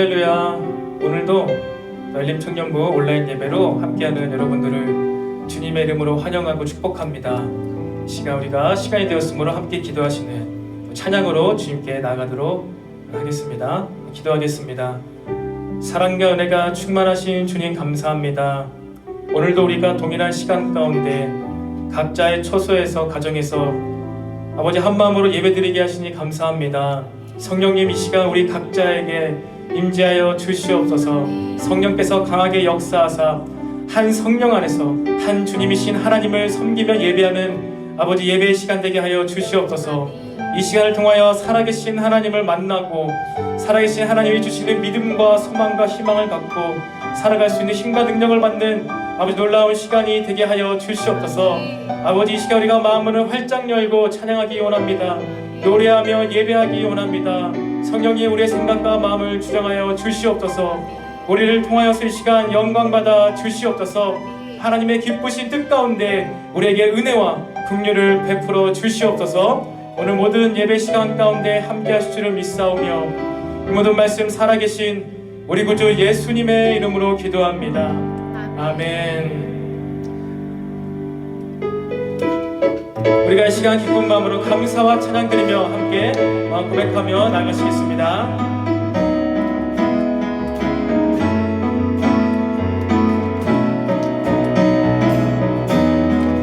할렐루야. 오늘도 열림청년부 온라인 예배로 함께하는 여러분들을 주님의 이름으로 환영하고 축복합니다. 우리가 시간이 되었으므로 함께 기도하시는 찬양으로 주님께 나아가도록 하겠습니다. 기도하겠습니다. 사랑과 은혜가 충만하신 주님 감사합니다. 오늘도 우리가 동일한 시간 가운데 각자의 처소에서 가정에서 아버지 한마음으로 예배드리게 하시니 감사합니다. 성령님, 이 시간 우리 각자에게 임재하여 주시옵소서. 성령께서 강하게 역사하사 한 성령 안에서 한 주님이신 하나님을 섬기며 예배하는 아버지 예배의 시간 되게 하여 주시옵소서. 이 시간을 통하여 살아계신 하나님을 만나고 살아계신 하나님이 주시는 믿음과 소망과 희망을 갖고 살아갈 수 있는 힘과 능력을 받는 아버지 놀라운 시간이 되게 하여 주시옵소서. 아버지, 이 시간 우리가 마음을 활짝 열고 찬양하기 원합니다. 노래하며 예배하기 원합니다. 성령님, 우리의 생각과 마음을 주장하여 주시옵소서. 우리를 통하여서 이 시간 영광받아 주시옵소서. 하나님의 기쁘신 뜻 가운데 우리에게 은혜와 긍휼을 베풀어 주시옵소서. 오늘 모든 예배 시간 가운데 함께 하실 줄을 믿사오며 이 모든 말씀 살아계신 우리 구주 예수님의 이름으로 기도합니다. 아멘. 우리가 이 시간 기쁜 마음으로 감사와 찬양 드리며 함께 마음 고백하며 나가시겠습니다.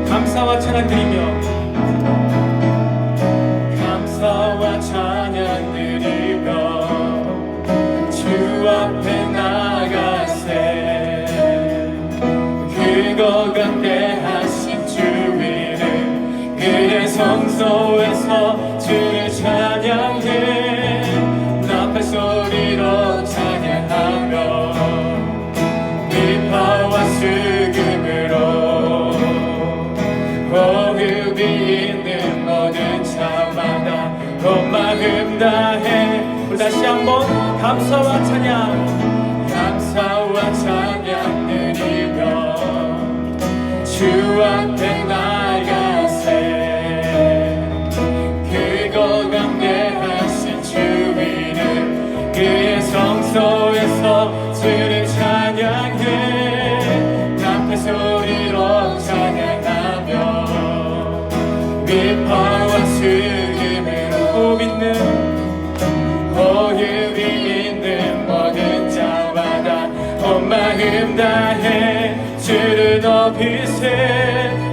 감사와 찬양 드리며 감사와 찬양 드리며 주 앞에 나가세 그거가 대하신 주 이름 그의 성소에서 주를 찬양해 나팔 소리로 찬양하며 비파와 수금으로 호흡이 있는 모든 자마다 온 마음 다해 우리 다시 한번 감사와 찬양 감사와 찬양 드리며 주 앞에 나가세 그거 강대하신 주 이름 그의 성소에서 주를 찬양해 나팔 소리로 찬양하며 비파와 수금으로 호흡이 있는 모든 자마다 온 마음 다해 주를 높이세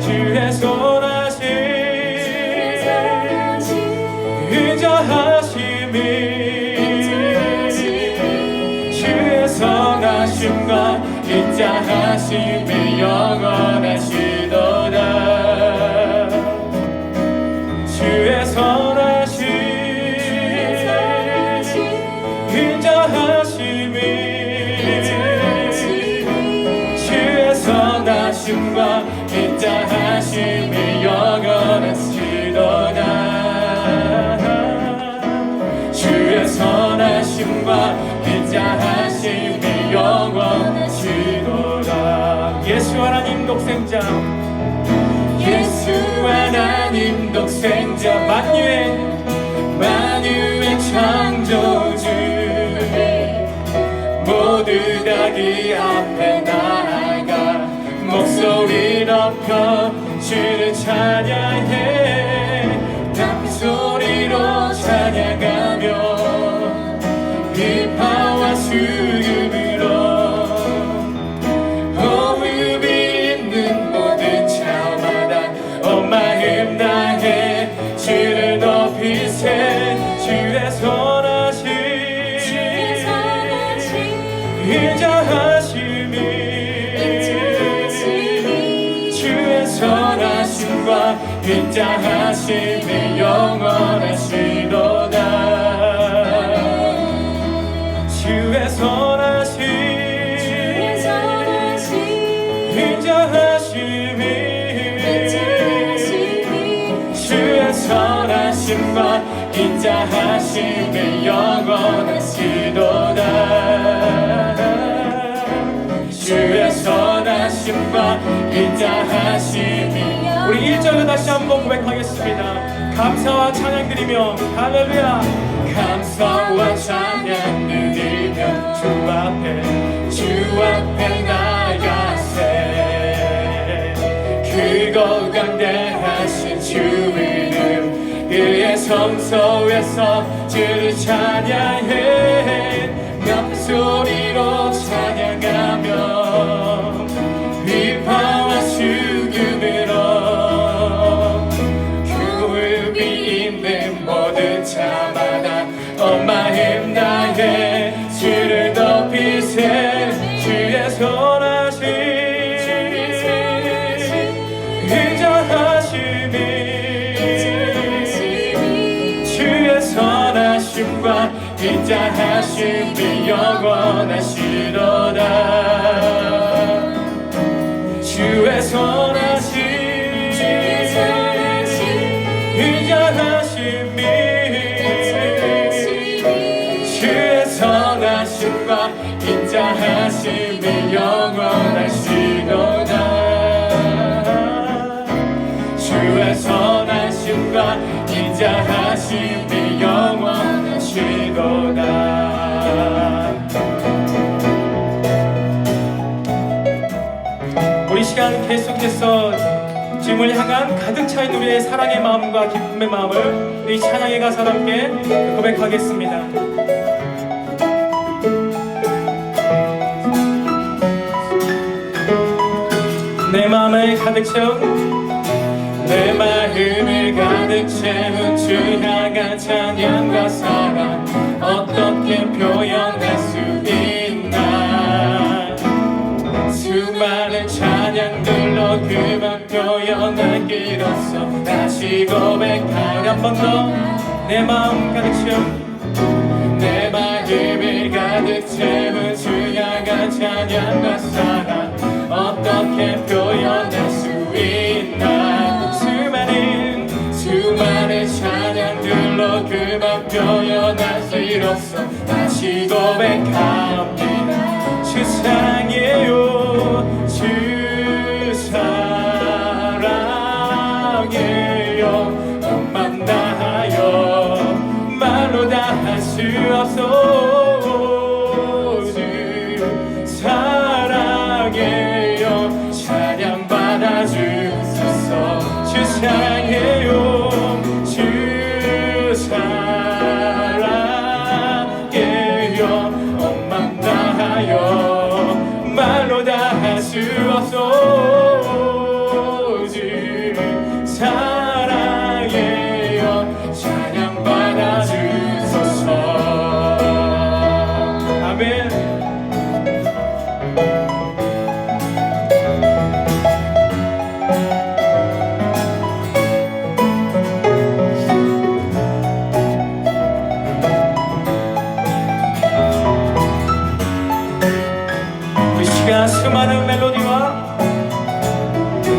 주의 선하심 인자하심이 주의 선하심과 인자하심이 영원하시도다 주의 선하심 인자하심이 주의 선하심과 인자하심이 영원하시도다 주의 선하심과 인자하심이 영원하시도다 예수 하나님 독생자 예수 하나님 독생자 만유의 창조주 모두 다 그 앞에 나아가 목소리 높여 주를 찬양해 나팔 소리로 찬양하며 비파와 수금으로 호흡이 있는 모든 자마다 온 마음 다해 주를 높이세 주의 선하심 인자하심이 주의 선하심과 인자하심이 영원하시도다 주의 선하심 인자하심이 주의 선하심과 인자하심이 영원하시도다 주의 선하심과 인자하심이 우리 1절을 다시 한번 고백하겠습니다. 감사와 찬양 드리며 할렐루야 감사와 찬양 드리며 주 앞에 나가세 그거 강대하신 주 이름 그의 성소에서 주를 찬양해 몇 소리로 찬양하며 위파와 죽음으로 굽이 있는 모든 자마다 온 마음 다해 주를 높이세 주의 선하심 인정하심이 주의 선하심과 인자하심이 영원하시도다 주의 선하심 인자하심이 주의 선하심과 인자하심이 영원하시도다 주의 선하심과 인자하심이 영원하시도다. 우리 시간 계속해서 주님을 향한 가득 차인 우리의 사랑의 마음과 기쁨의 마음을 이 찬양의 가사와 함께 고백하겠습니다. 내 마음을 가득 채운 내 마음을 가득 채운 주 향한 찬양과 사랑 어떻게 표현할 수 있나 수많은 찬양들로 그만 표현하기로써 다시 고백하리 한 번 더 내 마음 가득 채운 내 마음을 가득 채운 주 향한 찬양과 사랑 어떻게 표현할 수 있나 수많은 찬양들로 그만 표현하기로써 다시 고백합니다 주 사랑해요 주 사랑해요 엄만 다하여 말로 다 할 수 없어 주 사랑해요 찬양 받아주소서 주 사랑해요 주 사랑해요 엄만 다하여 말로 다 할 수 없어 주 사랑해요 찬양 받아주소서 아멘.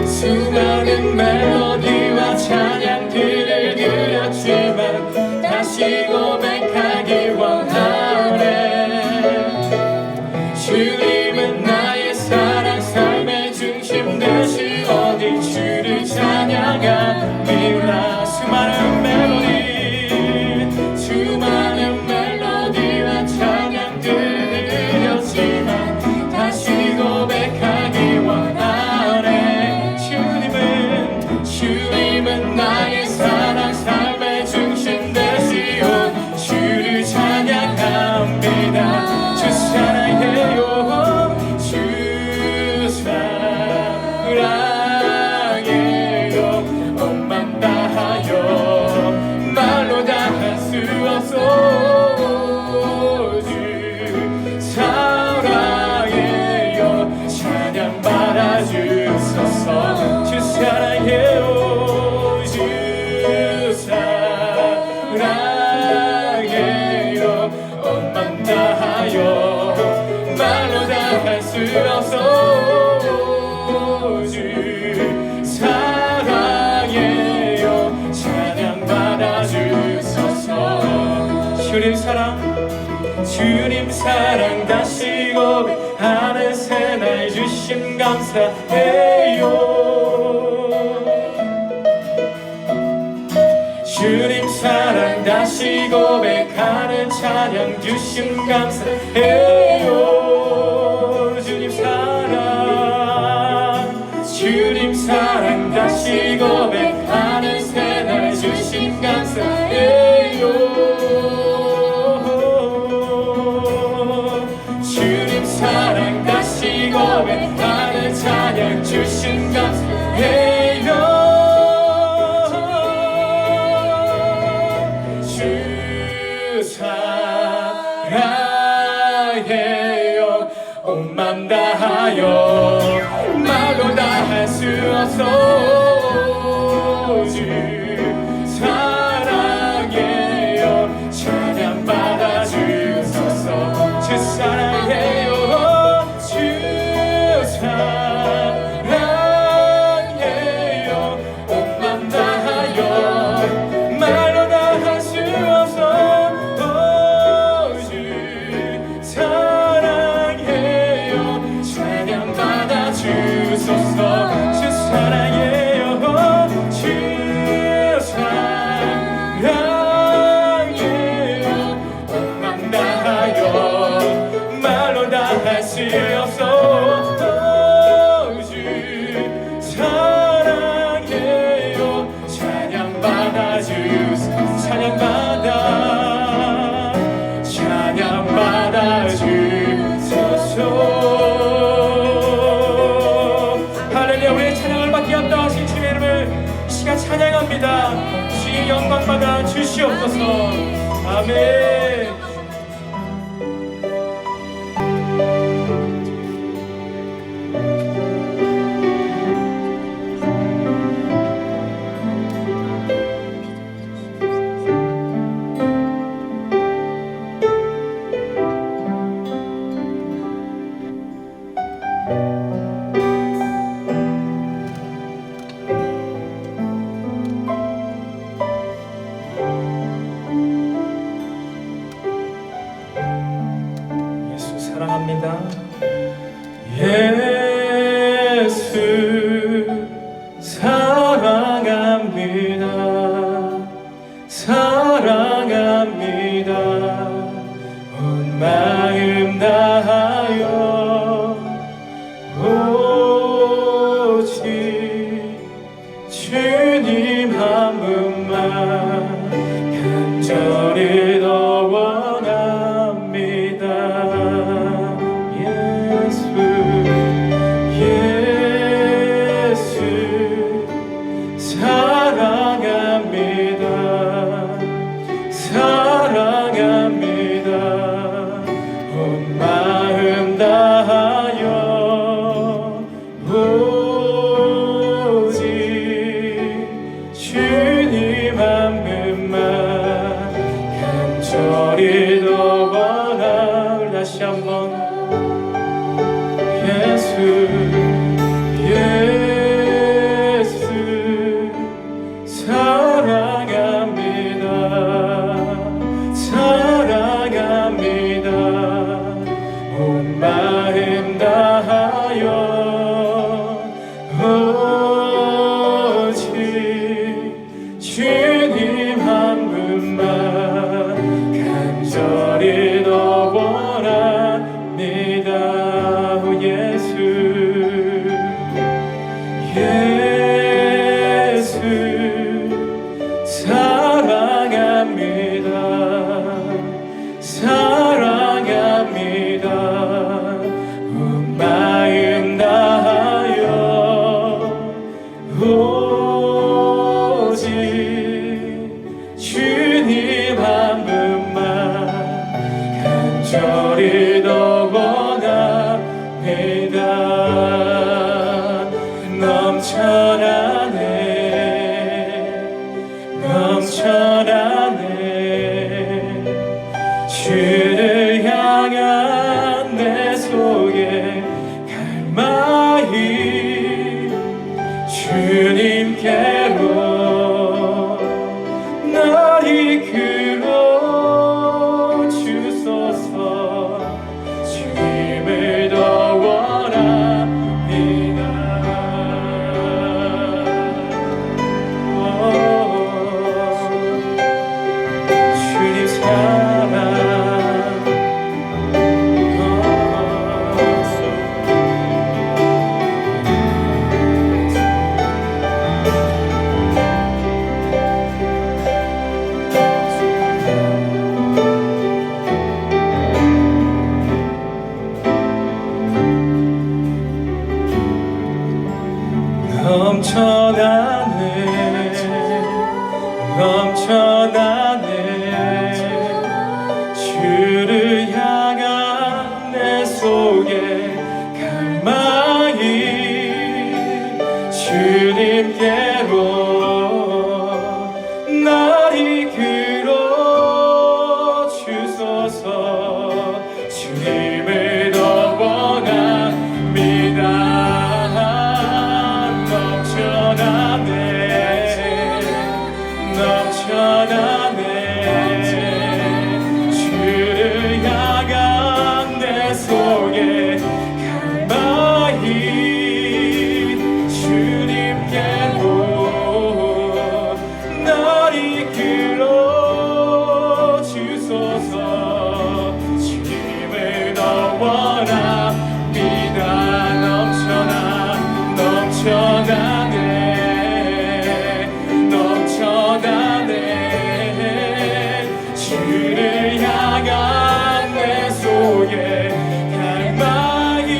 수많은 멜로디와 찬양들을 드렸지만 다시 고백하기 원하네 주님은 나의 사랑 삶의 중심 되시 어디 주를 찬양합니다 수많은 멜로디와 찬양들을 드렸지만 다시 고백하기 원하네 주님은 나의 사랑 삶의 중심 되시오 주를 찬양합니다 주 사랑해요 주 사랑해요 엄만 다하여 말로 다 할 수 없어 주 사랑해요 찬양 받아주소서 주 사랑해요 주 사랑해요 엄만 다하여 말로 다 할 수 없어 주 사랑해요 찬양 받아주소서 주님 사랑 다시 고백하는 새날 주심 감사해요 주님 사랑 다시 고백하는 찬양 주심 감사해요 다시 고백하는 새날 주신 감사해요. 주님 사랑 다시 고백하는 찬양 주신 감사해요. 주 사랑해요. 온 맘 다하여 말로 다 할 수 없어. 주 사랑해요. 찬양 받아 주소서. 주 사랑해요. 주 사랑해요. 온 맘 다하여 말로 다 할 수 없어. 주 사랑해요. 찬양 받아 주소서. 주 사랑해요. 주 사랑해요. 온 맘 다하여 말로 다 할 수 없어. 주 사랑해요. 찬양 받아 주소서. 찬양 받아 주소서. 할렐루야. 우리의 찬양을 받기 합당하신 주의 이름을 이 시간 찬양합니다. 주의 영광 받아 주시옵소서. 아멘. 예수 사랑합니다. 예수 사랑합니다. 사랑합니다. 온 마음 다하여 오직 주님 한 분만 간절히 더 원합니다. 예수 사랑합니다. 사랑합니다. 온 마음 다하여 오직 주님 한 분만 간절히 더 원함을 다시 한번. 예수 사랑합니다. 사랑합니다. 온 마음 다하여 오직 주님 한 분만 간절히 더 원합니다. 오 예수 사랑합니다. 사랑합니다. 온 마음 다하여 오직 주님 한 분만 간절히 더 원합니다. 넘쳐나네 주를 향한 내 속에 갈망이 주님께로 날 이끌어 주소서. 주님을 더 원합니다. 주님 사랑 넘쳐나네 주를 향한 내 속에 갈망이 주님께로 날 이끌어 주소서 주님을 더 원합니다 넘쳐나네 주를 향한 내 속에 갈망이 주님께로 날 이끌어 주소서 주님을 더 원합니다 넘쳐나네 주를 향한 내 속에 갈망이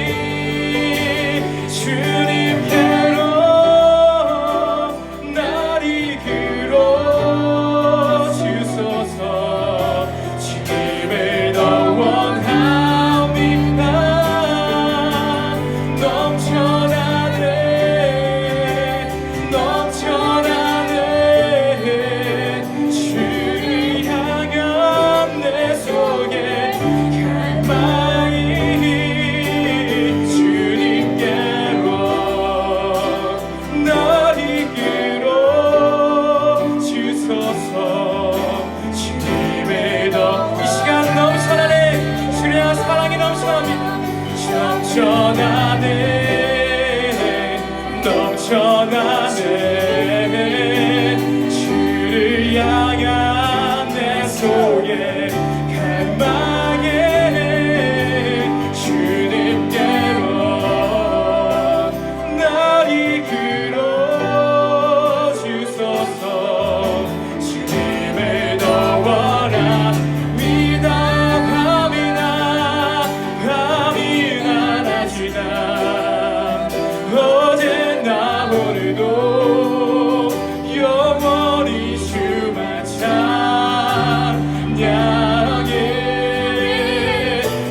주님께로 날 이끌어 주소서 주님을 더 원합니다 넘쳐나네 주를 향한 내 속에 갈망이 주님께로 날 이끌어 주소서 주님의 더 이 시간 넘쳐나네 주를 향한 사랑이 넘쳐납니다 넘쳐나네 주를 향한 내 속에 갈망이 주님께로 날 이끌어 주소서 주님을 더 원합니다 밤이나 낮이나 어제나 오늘도 영원히 주만 찬양해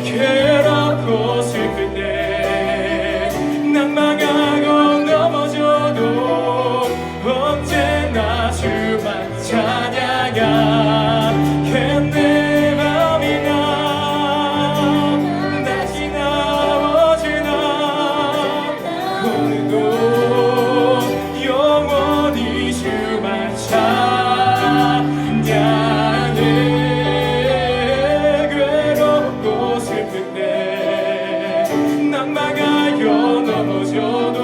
괴롭고 슬플 때 낭망하고 넘어져도 언제나 주만 찬양하겠네 밤이나 낮이나 어제나 오늘도 영원히 주만 찬양해 괴롭고 슬플 때 낭망하여 넘어져도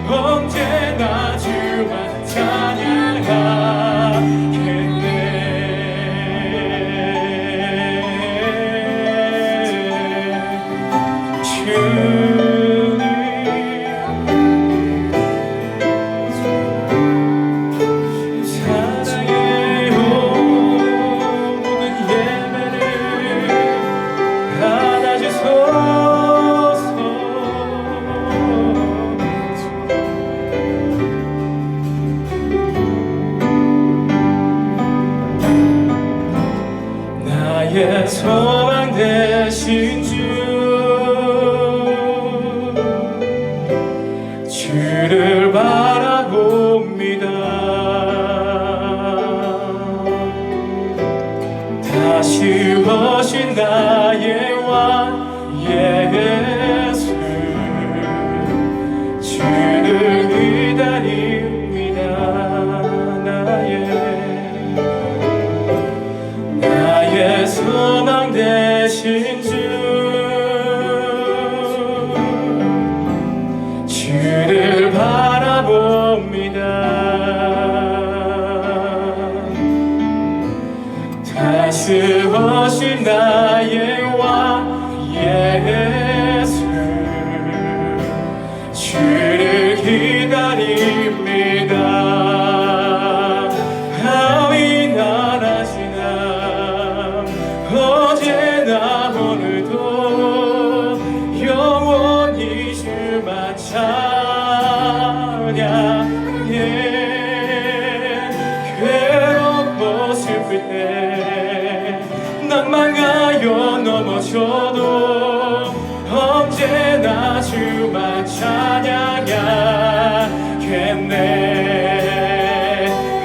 언제나 주만 찬양하겠네 주님 사랑해요 모든 예배를 받아주소서 나의 소망 되신 주를 바라봅니다 다시 오신 나의 왕 예수 주를 기다립니다 나의 소망 되신 주 찬양하겠네.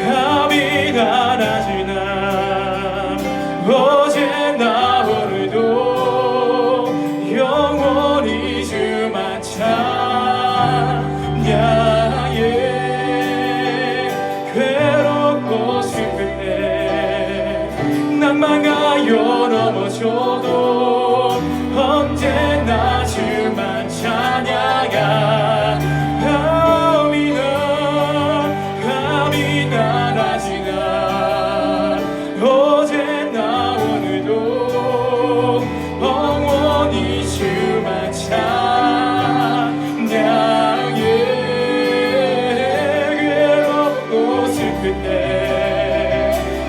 밤이 낮이나 어제나 오늘도 영원히 주만 찬양해. 괴롭고 슬플 때 낭망하여 넘어져도 언제나 주만 찬양하. 밤이 낮이나 어제나 오늘도 영원히 주만 찬양해. 괴롭고 슬플 때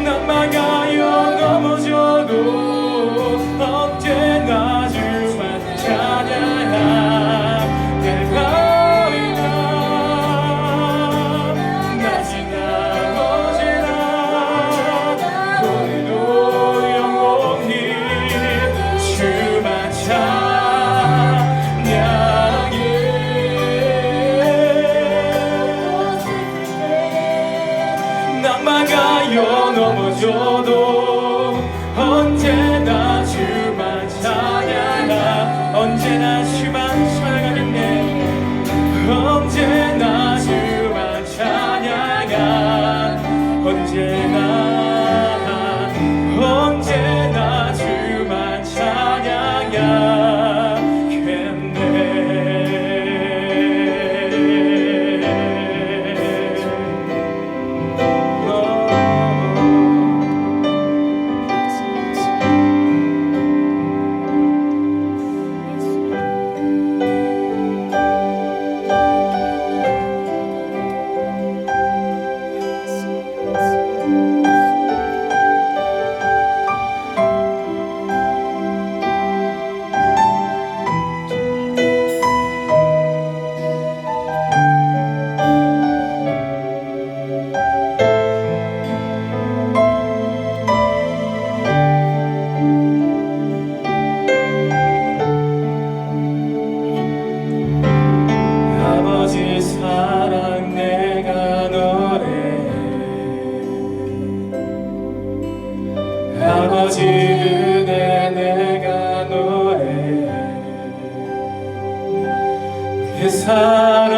낭망하여 넘어져도 언제나 주만 찬양하. 내 밤이나 낮이나 어제나 오늘도 영원히 주만 찬양해. 낭망하여 넘어져도 언제나 주만 찬양하. 언제나 주만 찬양하겠네. 언제나 주만 찬양하. 언제나 주만 아버지 사랑 내가 노래해. 아버지 은혜 내가 노래해. 그 사랑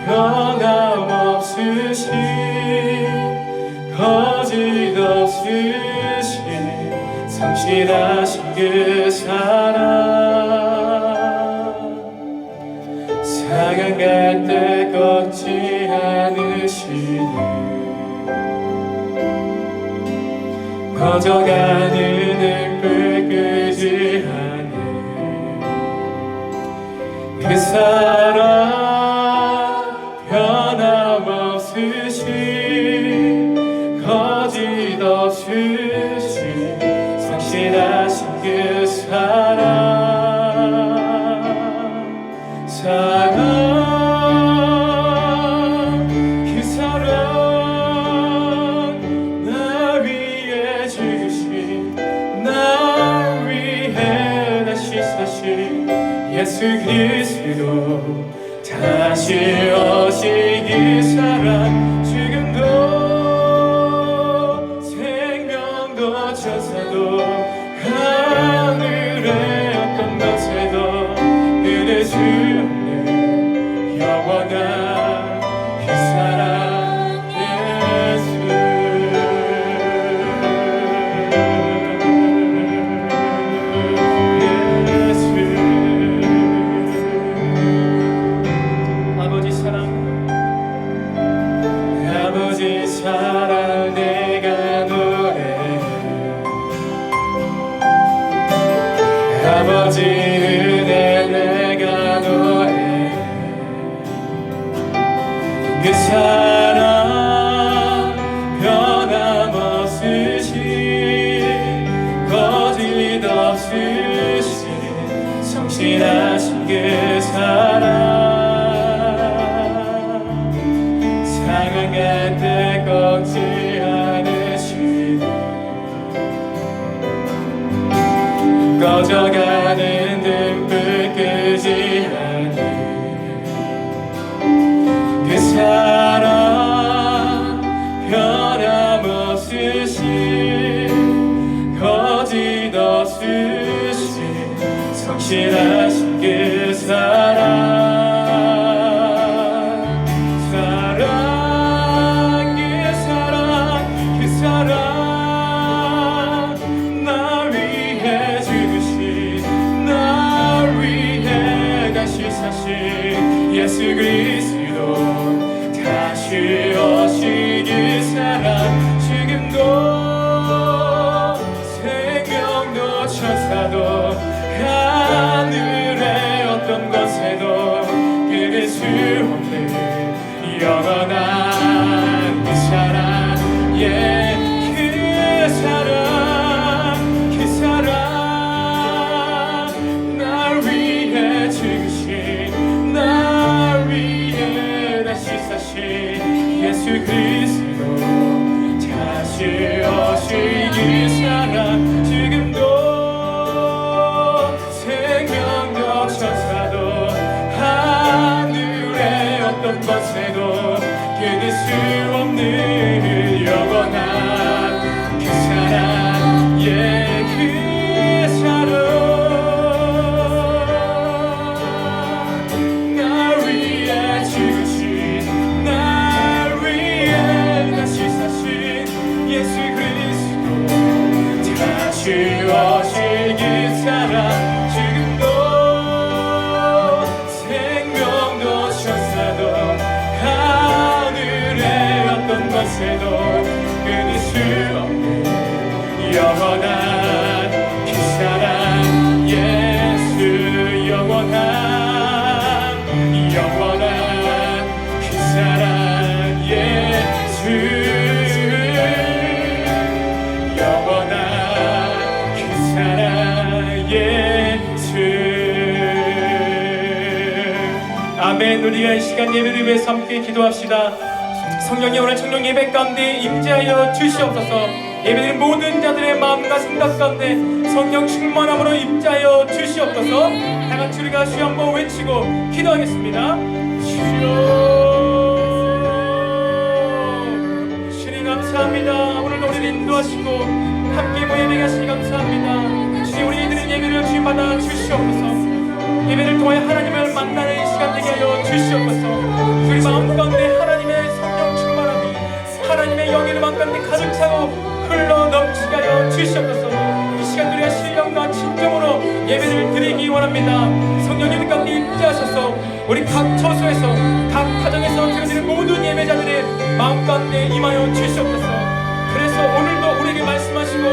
변함없으신 거짓없으신 성실하신 그 사랑 상한 갈 때 꺾지 않으시네. 꺼져가는 등불 끄지 않네. 그 사랑 변함없으신 거짓없으신 성실하신 그 사랑 그 사랑 나 위해 주신 나 위해 다시 사신 예수 그리스도 다시 오신 그 사랑 지금도 생명도 천사도 하늘의 어떤 것에도 은혜 주옵네. 영원한 그 사랑 예수. 아버지 사랑 내가 노래해. 아버지 은혜 내가 노래해. 그 사랑 변함없으신 거짓없으신 성실하신 그 사랑 상한 때 꺾지 않으시네. 꺼져가는 등불 끄지 않으시네. 성실하신 그 사랑, 그 사랑 날 위해 죽으신, 날 위해 다시 사신 예수 그리스도, 다시 오신 그 사랑, 지금도 생명도 천사도 하늘의 어떤 것에도 끊을 수 없는 영원한 그 사랑, 예, 그 사랑, 그 사랑 날 위해 죽으신, 날 위해 다시 사신 예수 그리스도, 다시 오신 그 사랑, 지금도 생명도 천사도 하늘의 어떤 것에도 끊을 수 없는 영원한 그 사랑, 예, 그 사랑 날 위해 죽으신, 날 위해 다시 사신 예수 그리스도, 다시 오신 그 사랑, 지금도 생명도 천사도 하늘의 어떤 것에도 끊을 수 없는 영원한 그 사랑, 예수, 영원한 그 사랑, 예수, 영원한 그 사랑, 예수. 아멘. 우리가 이 시간 예배를 위해서 함께 기도합시다. 성령님, 오늘 청년 예배 가운데 임재하여 주시옵소서. 예배드린 모든 자들의 마음과 생각 가운데 성령 충만함으로 임재하여 주시옵소서. 다같이 우리가 주여 한번 외치고 기도하겠습니다. 주여, 주님 감사합니다. 오늘도 우리를 인도하시고 함께 모여 예배하시니 감사합니다. 주님, 우리들의 예배를 주님 받아 주시옵소서. 예배를 통하여 하나님을 만나는 시간 되게 하여 주시옵소서. 우리 마음 가운데 하나님의 성령 충만함이, 하나님의 영이 마음 가운데 가득 차고 흘러 넘치게 하여 주시옵소서. 이 시간 우리가 신령과 진정으로 예배를 드리기 원합니다. 성령님 가운데 임재하셔서 우리 각 처소에서, 각 가정에서 드리는 모든 예배자들의 마음 가운데 임하여 주시옵소서. 그래서 오늘도 우리에게 말씀하시고,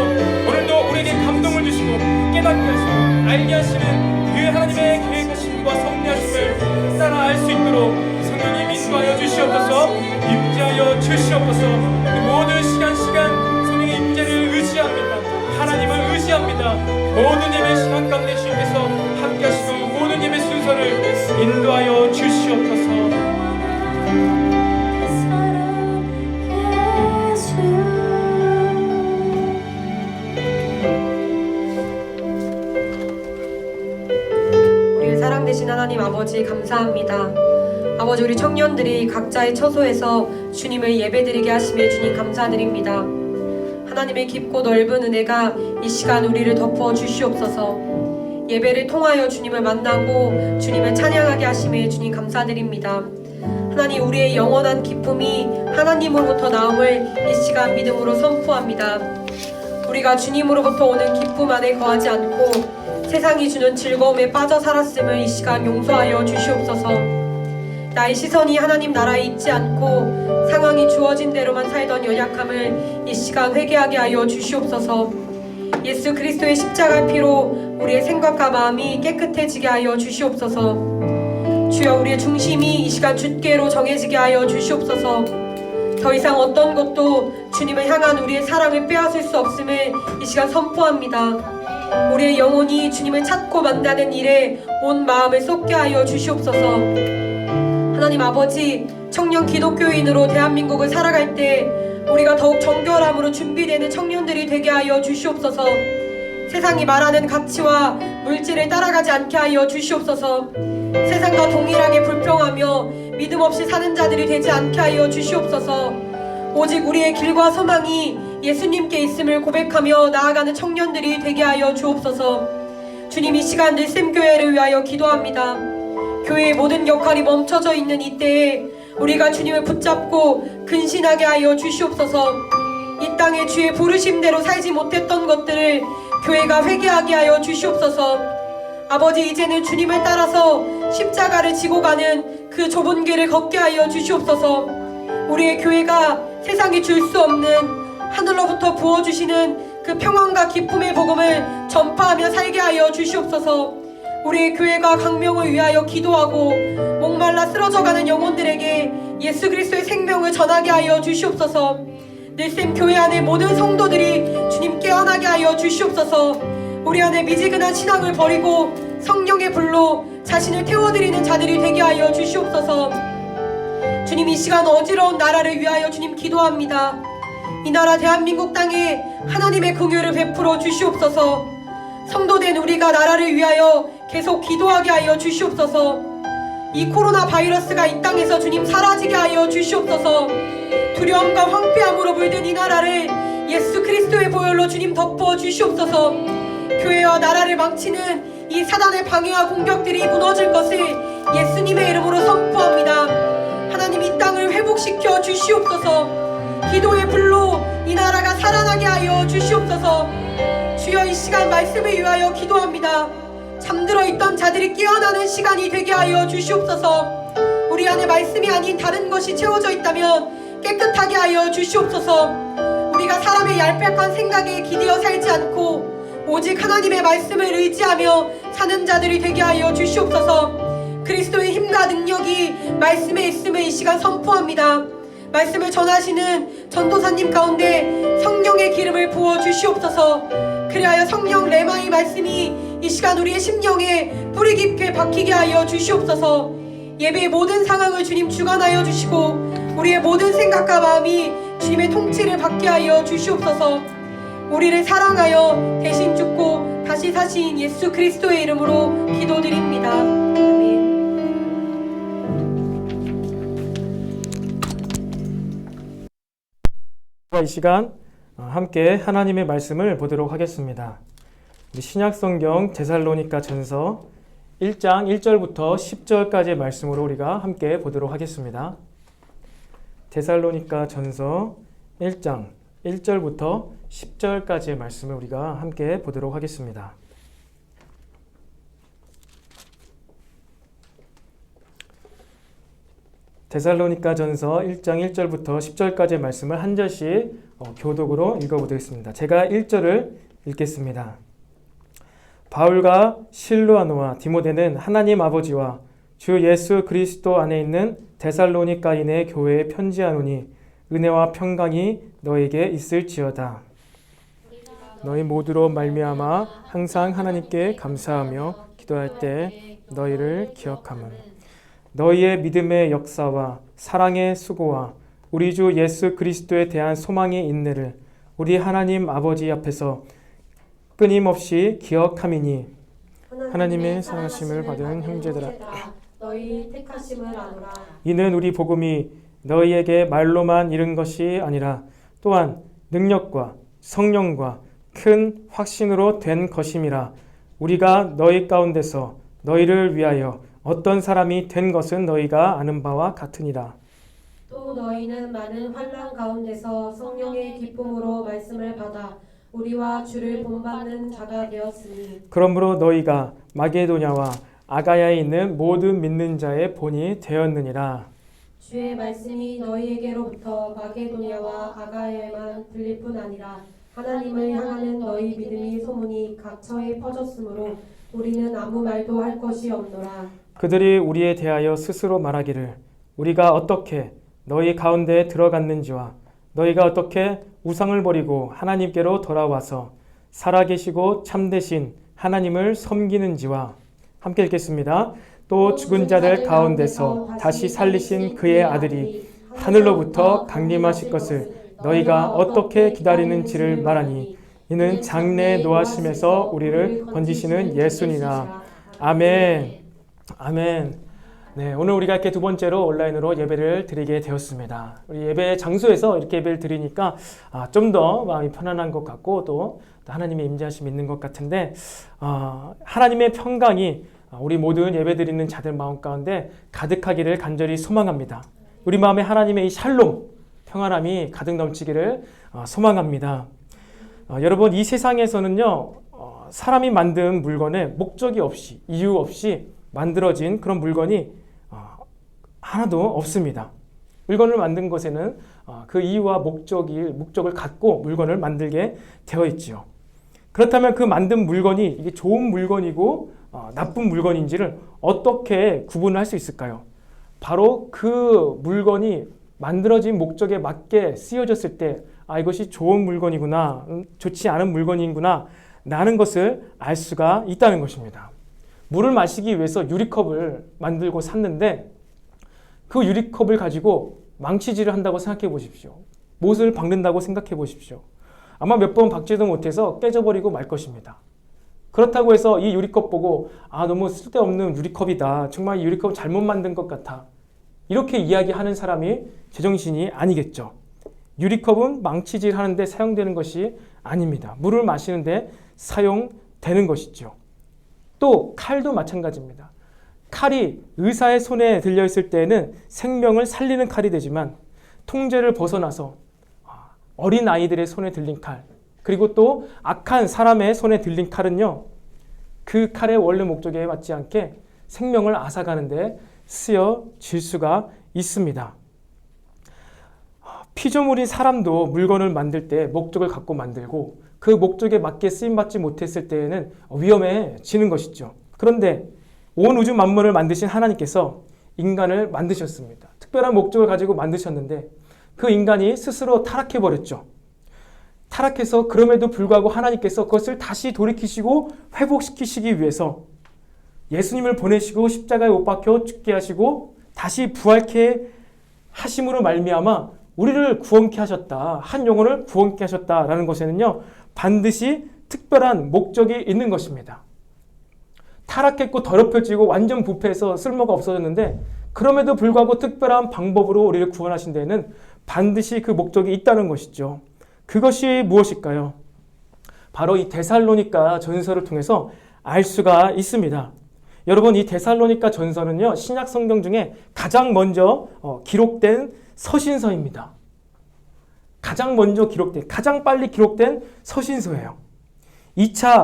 오늘도 우리에게 감동을 주시고 깨닫게 하시고 알게 하시는 그 하나님의 계획하심과 섭리하심을 따라 알 수 있도록 성령님 인도하여 주시옵소서. 임재하여 주시옵소서. 모든 시간 성령의 임재를 의지합니다. 하나님을 의지합니다. 모든 예배 시간 가운데 주님께서 함께 하시고 모든 예배 순서를 인도하여 주시옵소서. 사랑되신 하나님 아버지, 감사합니다. 아버지, 우리 청년들이 각자의 처소에서 주님을 예배드리게 하심에 주님 감사드립니다. 하나님의 깊고 넓은 은혜가 이 시간 우리를 덮어 주시옵소서. 예배를 통하여 주님을 만나고 주님을 찬양하게 하심에 주님 감사드립니다. 하나님, 우리의 영원한 기쁨이 하나님으로부터 나옴을 이 시간 믿음으로 선포합니다. 우리가 주님으로부터 오는 기쁨 안에 거하지 않고 세상이 주는 즐거움에 빠져 살았음을 이 시간 용서하여 주시옵소서. 나의 시선이 하나님 나라에 있지 않고 상황이 주어진 대로만 살던 연약함을 이 시간 회개하게 하여 주시옵소서. 예수 그리스도의 십자가 피로 우리의 생각과 마음이 깨끗해지게 하여 주시옵소서. 주여, 우리의 중심이 이 시간 주께로 정해지게 하여 주시옵소서. 더 이상 어떤 것도 주님을 향한 우리의 사랑을 빼앗을 수 없음을 이 시간 선포합니다. 우리의 영혼이 주님을 찾고 만나는 일에 온 마음을 쏟게 하여 주시옵소서. 하나님 아버지, 청년 기독교인으로 대한민국을 살아갈 때 우리가 더욱 정결함으로 준비되는 청년들이 되게 하여 주시옵소서. 세상이 말하는 가치와 물질을 따라가지 않게 하여 주시옵소서. 세상과 동일하게 불평하며 믿음 없이 사는 자들이 되지 않게 하여 주시옵소서. 오직 우리의 길과 소망이 예수님께 있음을 고백하며 나아가는 청년들이 되게 하여 주옵소서. 주님 이 시간 늘샘교회를 위하여 기도합니다. 교회의 모든 역할이 멈춰져 있는 이때에 우리가 주님을 붙잡고 근신하게 하여 주시옵소서. 이 땅에 주의 부르심대로 살지 못했던 것들을 교회가 회개하게 하여 주시옵소서. 아버지, 이제는 주님을 따라서 십자가를 지고 가는 그 좁은 길을 걷게 하여 주시옵소서. 우리의 교회가 세상이 줄 수 없는 하늘로부터 부어주시는 그 평안과 기쁨의 복음을 전파하며 살게 하여 주시옵소서. 우리의 교회가 강명을 위하여 기도하고 목말라 쓰러져가는 영혼들에게 예수 그리스도의 생명을 전하게 하여 주시옵소서. 늘샘 교회 안의 모든 성도들이 주님 깨어나게 하여 주시옵소서. 우리 안에 미지근한 신앙을 버리고 성령의 불로 자신을 태워드리는 자들이 되게 하여 주시옵소서. 주님, 이 시간 어지러운 나라를 위하여 주님 기도합니다. 이 나라 대한민국 땅에 하나님의 긍휼을 베풀어 주시옵소서. 성도된 우리가 나라를 위하여 계속 기도하게 하여 주시옵소서. 이 코로나 바이러스가 이 땅에서 주님 사라지게 하여 주시옵소서. 두려움과 황폐함으로 물든 이 나라를 예수 그리스도의 보혈로 주님 덮어 주시옵소서. 교회와 나라를 망치는 이 사단의 방해와 공격들이 무너질 것을 예수님의 이름으로 선포합니다. 하나님, 이 땅을 회복시켜 주시옵소서. 기도의 불로 이 나라가 살아나게 하여 주시옵소서. 주여, 이 시간 말씀을 위하여 기도합니다. 잠들어 있던 자들이 깨어나는 시간이 되게 하여 주시옵소서. 우리 안에 말씀이 아닌 다른 것이 채워져 있다면 깨끗하게 하여 주시옵소서. 우리가 사람의 얄팍한 생각에 기대어 살지 않고 오직 하나님의 말씀을 의지하며 사는 자들이 되게 하여 주시옵소서. 그리스도의 힘과 능력이 말씀에 있음을 이 시간 선포합니다. 말씀을 전하시는 전도사님 가운데 성령의 기름을 부어 주시옵소서. 그리하여 성령 레마의 말씀이 이 시간 우리의 심령에 뿌리 깊게 박히게 하여 주시옵소서. 예배의 모든 상황을 주님 주관하여 주시고 우리의 모든 생각과 마음이 주님의 통치를 받게 하여 주시옵소서. 우리를 사랑하여 대신 죽고 다시 사신 예수 그리스도의 이름으로 기도드립니다. 아멘. 이 시간 함께 하나님의 말씀을 보도록 하겠습니다. 우리 신약성경 데살로니가 전서 1장 1절부터 10절까지의 말씀으로 우리가 함께 보도록 하겠습니다. 데살로니가 전서 1장 1절부터 10절까지의 말씀을 우리가 함께 보도록 하겠습니다. 데살로니가 전서 1장 1절부터 10절까지의 말씀을 한 절씩 교독으로 읽어보겠습니다. 제가 1절을 읽겠습니다. 바울과 실루아노와 디모데는 하나님 아버지와 주 예수 그리스도 안에 있는 데살로니가인의 교회에 편지하노니 은혜와 평강이 너에게 있을지어다. 너희 모두로 말미암아 항상 하나님께 감사하며 기도할 때 너희를 기억함은 너희의 믿음의 역사와 사랑의 수고와 우리 주 예수 그리스도에 대한 소망의 인내를 우리 하나님 아버지 앞에서 끊임없이 기억함이니 하나님의 사랑하심을 받은 형제들아, 너희 택하심을 아노라. 이는 우리 복음이 너희에게 말로만 이른 것이 아니라 또한 능력과 성령과 큰 확신으로 된 것임이라. 우리가 너희 가운데서 너희를 위하여 어떤 사람이 된 것은 너희가 아는 바와 같으니라. 또 너희는 많은 환난 가운데서 성령의 기쁨으로 말씀을 받아 우리와 주를 본받는 자가 되었으니 그러므로 너희가 마게도냐와 아가야에 있는 모든 믿는 자의 본이 되었느니라. 주의 말씀이 너희에게로부터 마게도냐와 아가야에만 들릴 뿐 아니라 하나님을 향하는 너희 믿음이 소문이 각처에 퍼졌으므로 우리는 아무 말도 할 것이 없노라. 그들이 우리에 대하여 스스로 말하기를 우리가 어떻게 너희 가운데에 들어갔는지와 너희가 어떻게 우상을 버리고 하나님께로 돌아와서 살아계시고 참되신 하나님을 섬기는지와. 함께 읽겠습니다. 또 죽은 자들 가운데서 다시 살리신 그의 아들이 하늘로부터 강림하실 것을 너희가 어떻게 기다리는지를 말하니 이는 장래의 노하심에서 우리를 건지시는 예수니라. 아멘. 아멘. 네, 오늘 우리가 이렇게 두 번째로 온라인으로 예배를 드리게 되었습니다. 우리 예배 장소에서 이렇게 예배를 드리니까 좀 더 마음이 편안한 것 같고 또 하나님의 임재하심이 있는 것 같은데 하나님의 평강이 우리 모든 예배드리는 자들 마음 가운데 가득하기를 간절히 소망합니다. 우리 마음에 하나님의 이 샬롬, 평안함이 가득 넘치기를 소망합니다. 여러분, 이 세상에서는요, 사람이 만든 물건에 목적이 없이, 이유 없이 만들어진 그런 물건이 하나도 없습니다. 물건을 만든 것에는 그 이유와 목적을 갖고 물건을 만들게 되어 있지요. 그렇다면 그 만든 물건이 이게 좋은 물건이고 나쁜 물건인지를 어떻게 구분을 할 수 있을까요? 바로 그 물건이 만들어진 목적에 맞게 쓰여졌을 때 이것이 좋은 물건이구나, 좋지 않은 물건이구나 라는 것을 알 수가 있다는 것입니다. 물을 마시기 위해서 유리컵을 만들고 샀는데 그 유리컵을 가지고 망치질을 한다고 생각해 보십시오. 못을 박는다고 생각해 보십시오. 아마 몇 번 박지도 못해서 깨져버리고 말 것입니다. 그렇다고 해서 이 유리컵 보고 너무 쓸데없는 유리컵이다. 정말 이 유리컵 잘못 만든 것 같아. 이렇게 이야기하는 사람이 제정신이 아니겠죠. 유리컵은 망치질 하는데 사용되는 것이 아닙니다. 물을 마시는데 사용되는 것이죠. 또 칼도 마찬가지입니다. 칼이 의사의 손에 들려있을 때에는 생명을 살리는 칼이 되지만 통제를 벗어나서 어린 아이들의 손에 들린 칼, 그리고 또 악한 사람의 손에 들린 칼은요, 그 칼의 원래 목적에 맞지 않게 생명을 앗아가는데 쓰여질 수가 있습니다. 피조물인 사람도 물건을 만들 때 목적을 갖고 만들고 그 목적에 맞게 쓰임받지 못했을 때에는 위험해지는 것이죠. 그런데 온 우주 만물을 만드신 하나님께서 인간을 만드셨습니다. 특별한 목적을 가지고 만드셨는데 그 인간이 스스로 타락해버렸죠. 타락해서 그럼에도 불구하고 하나님께서 그것을 다시 돌이키시고 회복시키시기 위해서 예수님을 보내시고 십자가에 못 박혀 죽게 하시고 다시 부활케 하심으로 말미암아 우리를 구원케 하셨다. 한 영혼을 구원케 하셨다라는 것에는요, 반드시 특별한 목적이 있는 것입니다. 타락했고 더럽혀지고 완전 부패해서 쓸모가 없어졌는데 그럼에도 불구하고 특별한 방법으로 우리를 구원하신 데에는 반드시 그 목적이 있다는 것이죠. 그것이 무엇일까요? 바로 이 데살로니가 전서를 통해서 알 수가 있습니다. 여러분, 이 데살로니가 전서는요, 신약 성경 중에 가장 먼저 기록된 서신서입니다. 가장 먼저 기록된, 가장 빨리 기록된 서신서예요.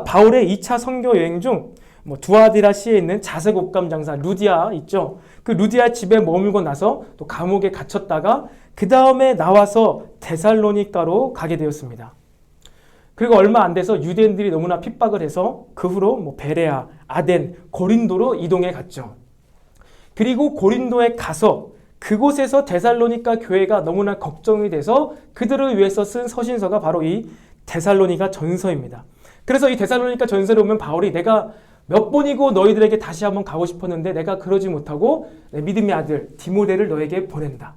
바울의 2차 선교 여행 중 두아디라시에 있는 자색 옷감 장사 루디아 있죠. 그 루디아 집에 머물고 나서 또 감옥에 갇혔다가 그 다음에 나와서 데살로니가로 가게 되었습니다. 그리고 얼마 안 돼서 유대인들이 너무나 핍박을 해서 그 후로 베레아, 아덴, 고린도로 이동해 갔죠. 그리고 고린도에 가서 그곳에서 데살로니가 교회가 너무나 걱정이 돼서 그들을 위해서 쓴 서신서가 바로 이 데살로니가 전서입니다. 그래서 이 데살로니가 전서를 보면 바울이 내가 몇 번이고 너희들에게 다시 한번 가고 싶었는데 내가 그러지 못하고 내 믿음의 아들 디모데를 너에게 보낸다.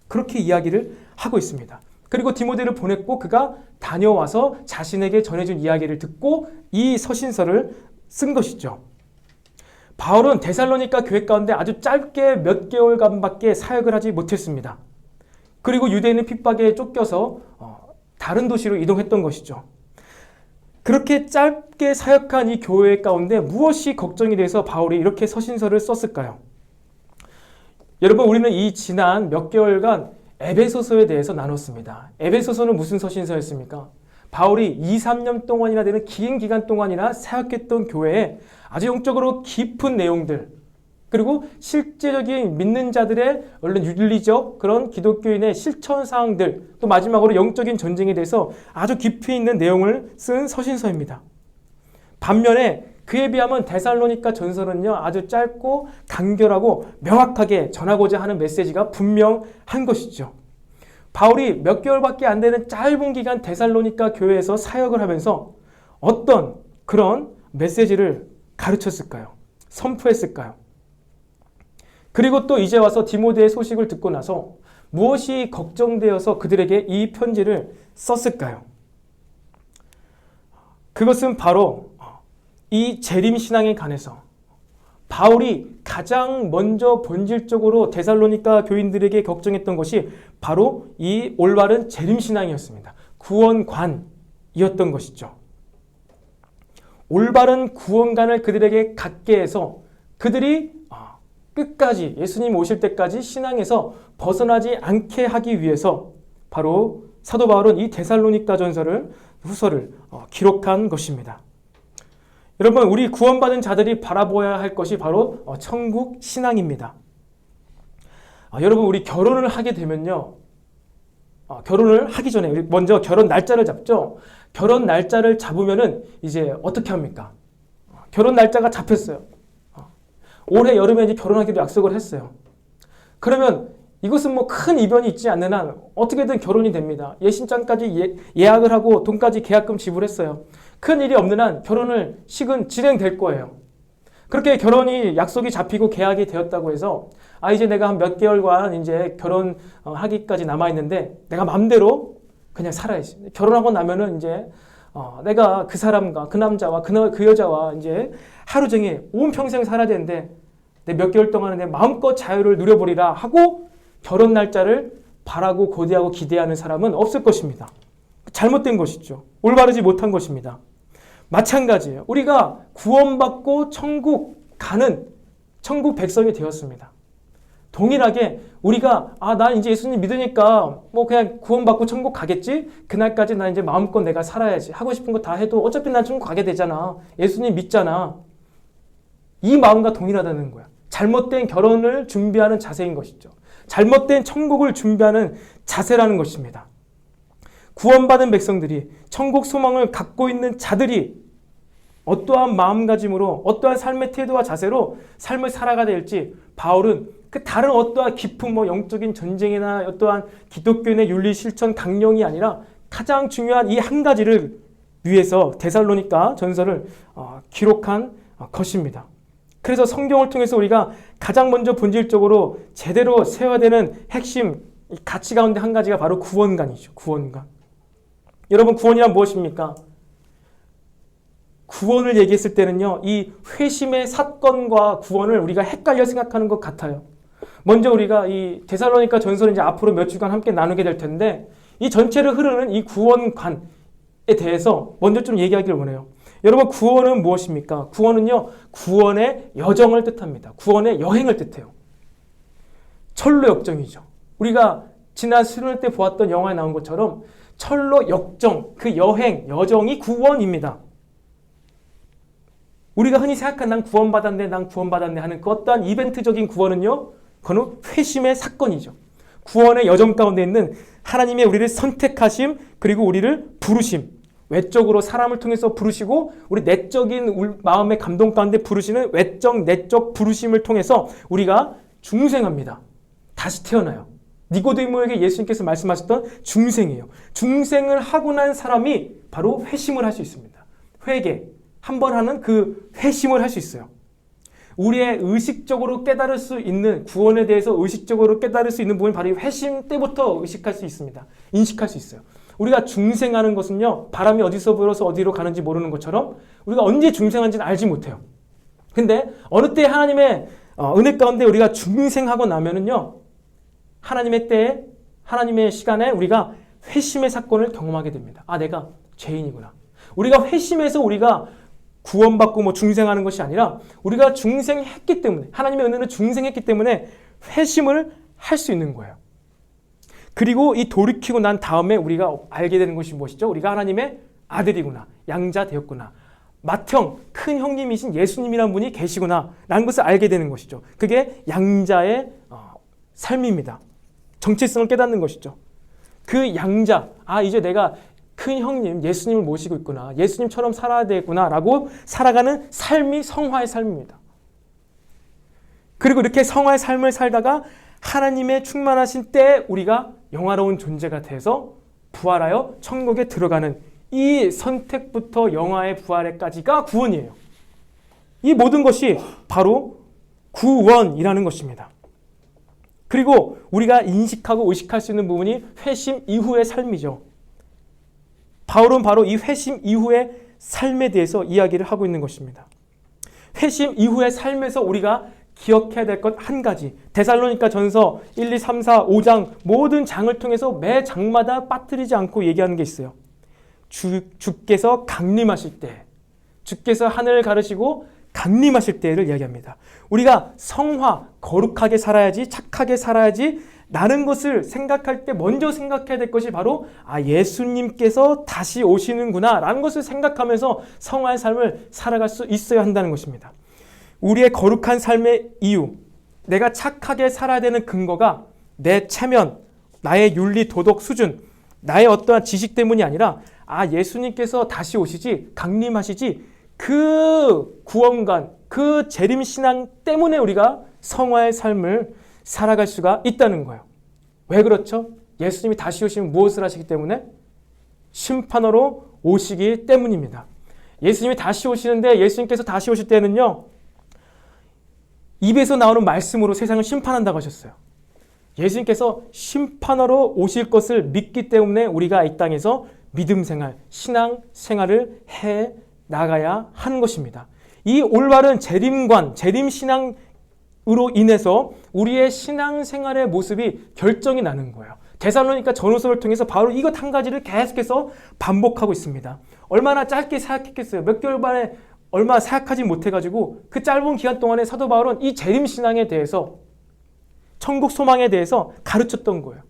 그렇게 이야기를 하고 있습니다. 그리고 디모데를 보냈고 그가 다녀와서 자신에게 전해준 이야기를 듣고 이 서신서를 쓴 것이죠. 바울은 데살로니가 교회 가운데 아주 짧게 몇 개월간밖에 사역을 하지 못했습니다. 그리고 유대인의 핍박에 쫓겨서 다른 도시로 이동했던 것이죠. 그렇게 짧게 사역한 이 교회 가운데 무엇이 걱정이 돼서 바울이 이렇게 서신서를 썼을까요? 여러분, 우리는 이 지난 몇 개월간 에베소서에 대해서 나눴습니다. 에베소서는 무슨 서신서였습니까? 바울이 2-3년 동안이나 되는 긴 기간 동안이나 사역했던 교회에 아주 영적으로 깊은 내용들, 그리고 실제적인 믿는 자들의 얼른 윤리적 그런 기독교인의 실천사항들, 또 마지막으로 영적인 전쟁에 대해서 아주 깊이 있는 내용을 쓴 서신서입니다. 반면에 그에 비하면 데살로니가 전서는요, 아주 짧고 간결하고 명확하게 전하고자 하는 메시지가 분명한 것이죠. 바울이 몇 개월밖에 안 되는 짧은 기간 데살로니가 교회에서 사역을 하면서 어떤 그런 메시지를 가르쳤을까요? 선포했을까요? 그리고 또 이제 와서 디모데의 소식을 듣고 나서 무엇이 걱정되어서 그들에게 이 편지를 썼을까요? 그것은 바로 이 재림신앙에 관해서 바울이 가장 먼저 본질적으로 데살로니가 교인들에게 걱정했던 것이 바로 이 올바른 재림신앙이었습니다. 구원관이었던 것이죠. 올바른 구원관을 그들에게 갖게 해서 그들이 끝까지 예수님 오실 때까지 신앙에서 벗어나지 않게 하기 위해서 바로 사도 바울은 이 데살로니가 후서를 기록한 것입니다. 여러분, 우리 구원받은 자들이 바라보아야 할 것이 바로 천국 신앙입니다. 여러분, 우리 결혼을 하게 되면요, 결혼을 하기 전에 우리 먼저 결혼 날짜를 잡죠. 결혼 날짜를 잡으면은 이제 어떻게 합니까? 결혼 날짜가 잡혔어요. 올해 여름에 이제 결혼하기로 약속을 했어요. 그러면 이것은 뭐 큰 이변이 있지 않는 한 어떻게든 결혼이 됩니다. 예신장까지 예약을 하고 돈까지 계약금 지불했어요. 큰 일이 없는 한 식은 진행될 거예요. 그렇게 결혼이 약속이 잡히고 계약이 되었다고 해서 이제 내가 한 몇 개월간 이제 결혼하기까지 남아있는데 내가 마음대로 그냥 살아야지. 결혼하고 나면은 이제 내가 그 사람과 그 남자와 그 여자와 이제 하루 종일 온 평생 살아야 되는데 내 몇 개월 동안은 내 마음껏 자유를 누려보리라 하고 결혼 날짜를 바라고 고대하고 기대하는 사람은 없을 것입니다. 잘못된 것이죠. 올바르지 못한 것입니다. 마찬가지예요. 우리가 구원받고 천국 가는 천국 백성이 되었습니다. 동일하게 우리가 나 이제 예수님 믿으니까 뭐 그냥 구원받고 천국 가겠지? 그날까지 나 이제 마음껏 내가 살아야지. 하고 싶은 거 다 해도 어차피 난 천국 가게 되잖아. 예수님 믿잖아. 이 마음과 동일하다는 거야. 잘못된 결혼을 준비하는 자세인 것이죠. 잘못된 천국을 준비하는 자세라는 것입니다. 구원받은 백성들이 천국 소망을 갖고 있는 자들이 어떠한 마음가짐으로 어떠한 삶의 태도와 자세로 삶을 살아가야 될지 바울은 그 다른 어떠한 깊은 영적인 전쟁이나 어떠한 기독교인의 윤리 실천 강령이 아니라 가장 중요한 이 한 가지를 위해서 데살로니가 전서를 기록한 것입니다. 그래서 성경을 통해서 우리가 가장 먼저 본질적으로 제대로 세워야 되는 핵심 가치 가운데 한 가지가 바로 구원관이죠. 구원관. 여러분, 구원이란 무엇입니까? 구원을 얘기했을 때는요, 이 회심의 사건과 구원을 우리가 헷갈려 생각하는 것 같아요. 먼저 우리가 이 데살로니가 전서를 이제 앞으로 몇 주간 함께 나누게 될 텐데 이 전체를 흐르는 이 구원관에 대해서 먼저 좀 얘기하기를 원해요. 여러분, 구원은 무엇입니까? 구원은요, 구원의 여정을 뜻합니다. 구원의 여행을 뜻해요. 철로 역정이죠. 우리가 지난 수련회 때 보았던 영화에 나온 것처럼 철로 역정, 그 여정이 구원입니다. 우리가 흔히 생각한 난 구원받았네 하는 그 어떠한 이벤트적인 구원은요, 그건 회심의 사건이죠. 구원의 여정 가운데 있는 하나님의 우리를 선택하심, 그리고 우리를 부르심, 외적으로 사람을 통해서 부르시고 우리 내적인 마음의 감동 가운데 부르시는 외적, 내적 부르심을 통해서 우리가 중생합니다. 다시 태어나요. 니고데모에게 예수님께서 말씀하셨던 중생이에요. 중생을 하고 난 사람이 바로 회심을 할 수 있습니다. 회개, 한 번 하는 그 회심을 할 수 있어요. 우리의 의식적으로 깨달을 수 있는, 구원에 대해서 의식적으로 깨달을 수 있는 부분이 바로 이 회심 때부터 의식할 수 있습니다. 인식할 수 있어요. 우리가 중생하는 것은요, 바람이 어디서 불어서 어디로 가는지 모르는 것처럼 우리가 언제 중생한지는 알지 못해요. 근데 어느 때 하나님의 은혜 가운데 우리가 중생하고 나면은요, 하나님의 때에, 하나님의 시간에 우리가 회심의 사건을 경험하게 됩니다. 내가 죄인이구나. 우리가 회심해서 우리가 구원받고 중생하는 것이 아니라 우리가 중생했기 때문에, 하나님의 은혜는 중생했기 때문에 회심을 할 수 있는 거예요. 그리고 이 돌이키고 난 다음에 우리가 알게 되는 것이 무엇이죠? 우리가 하나님의 아들이구나. 양자 되었구나. 맏형, 큰 형님이신 예수님이라는 분이 계시구나. 라는 것을 알게 되는 것이죠. 그게 양자의 삶입니다. 정체성을 깨닫는 것이죠. 그 양자, 이제 내가 큰 형님, 예수님을 모시고 있구나. 예수님처럼 살아야 되겠구나. 라고 살아가는 삶이 성화의 삶입니다. 그리고 이렇게 성화의 삶을 살다가 하나님의 충만하신 때에 우리가 영화로운 존재가 돼서 부활하여 천국에 들어가는 이 선택부터 영화의 부활에까지가 구원이에요. 이 모든 것이 바로 구원이라는 것입니다. 그리고 우리가 인식하고 의식할 수 있는 부분이 회심 이후의 삶이죠. 바울은 바로 이 회심 이후의 삶에 대해서 이야기를 하고 있는 것입니다. 회심 이후의 삶에서 우리가 기억해야 될 것 한 가지, 데살로니가 전서 1, 2, 3, 4, 5장 모든 장을 통해서 매 장마다 빠뜨리지 않고 얘기하는 게 있어요. 주께서 강림하실 때, 주께서 하늘을 가르시고 강림하실 때를 이야기합니다. 우리가 성화, 거룩하게 살아야지, 착하게 살아야지 라는 것을 생각할 때 먼저 생각해야 될 것이 바로 예수님께서 다시 오시는구나 라는 것을 생각하면서 성화의 삶을 살아갈 수 있어야 한다는 것입니다. 우리의 거룩한 삶의 이유, 내가 착하게 살아야 되는 근거가 내 체면, 나의 윤리 도덕 수준, 나의 어떠한 지식 때문이 아니라 예수님께서 다시 오시지, 강림하시지, 그 구원관, 그 재림신앙 때문에 우리가 성화의 삶을 살아갈 수가 있다는 거예요. 왜 그렇죠? 예수님이 다시 오시면 무엇을 하시기 때문에? 심판하러 오시기 때문입니다. 예수님이 다시 오시는데, 예수님께서 다시 오실 때는요, 입에서 나오는 말씀으로 세상을 심판한다고 하셨어요. 예수님께서 심판하러 오실 것을 믿기 때문에 우리가 이 땅에서 믿음 생활, 신앙 생활을 해 나가야 하는 것입니다. 이 올바른 재림관, 재림신앙으로 인해서 우리의 신앙생활의 모습이 결정이 나는 거예요. 데살로니가 전후서를 통해서 바로 이것 한 가지를 계속해서 반복하고 있습니다. 얼마나 짧게 사역했겠어요. 몇 개월 만에 얼마 사역하지 못해가지고 그 짧은 기간 동안에 사도 바울은 이 재림신앙에 대해서, 천국 소망에 대해서 가르쳤던 거예요.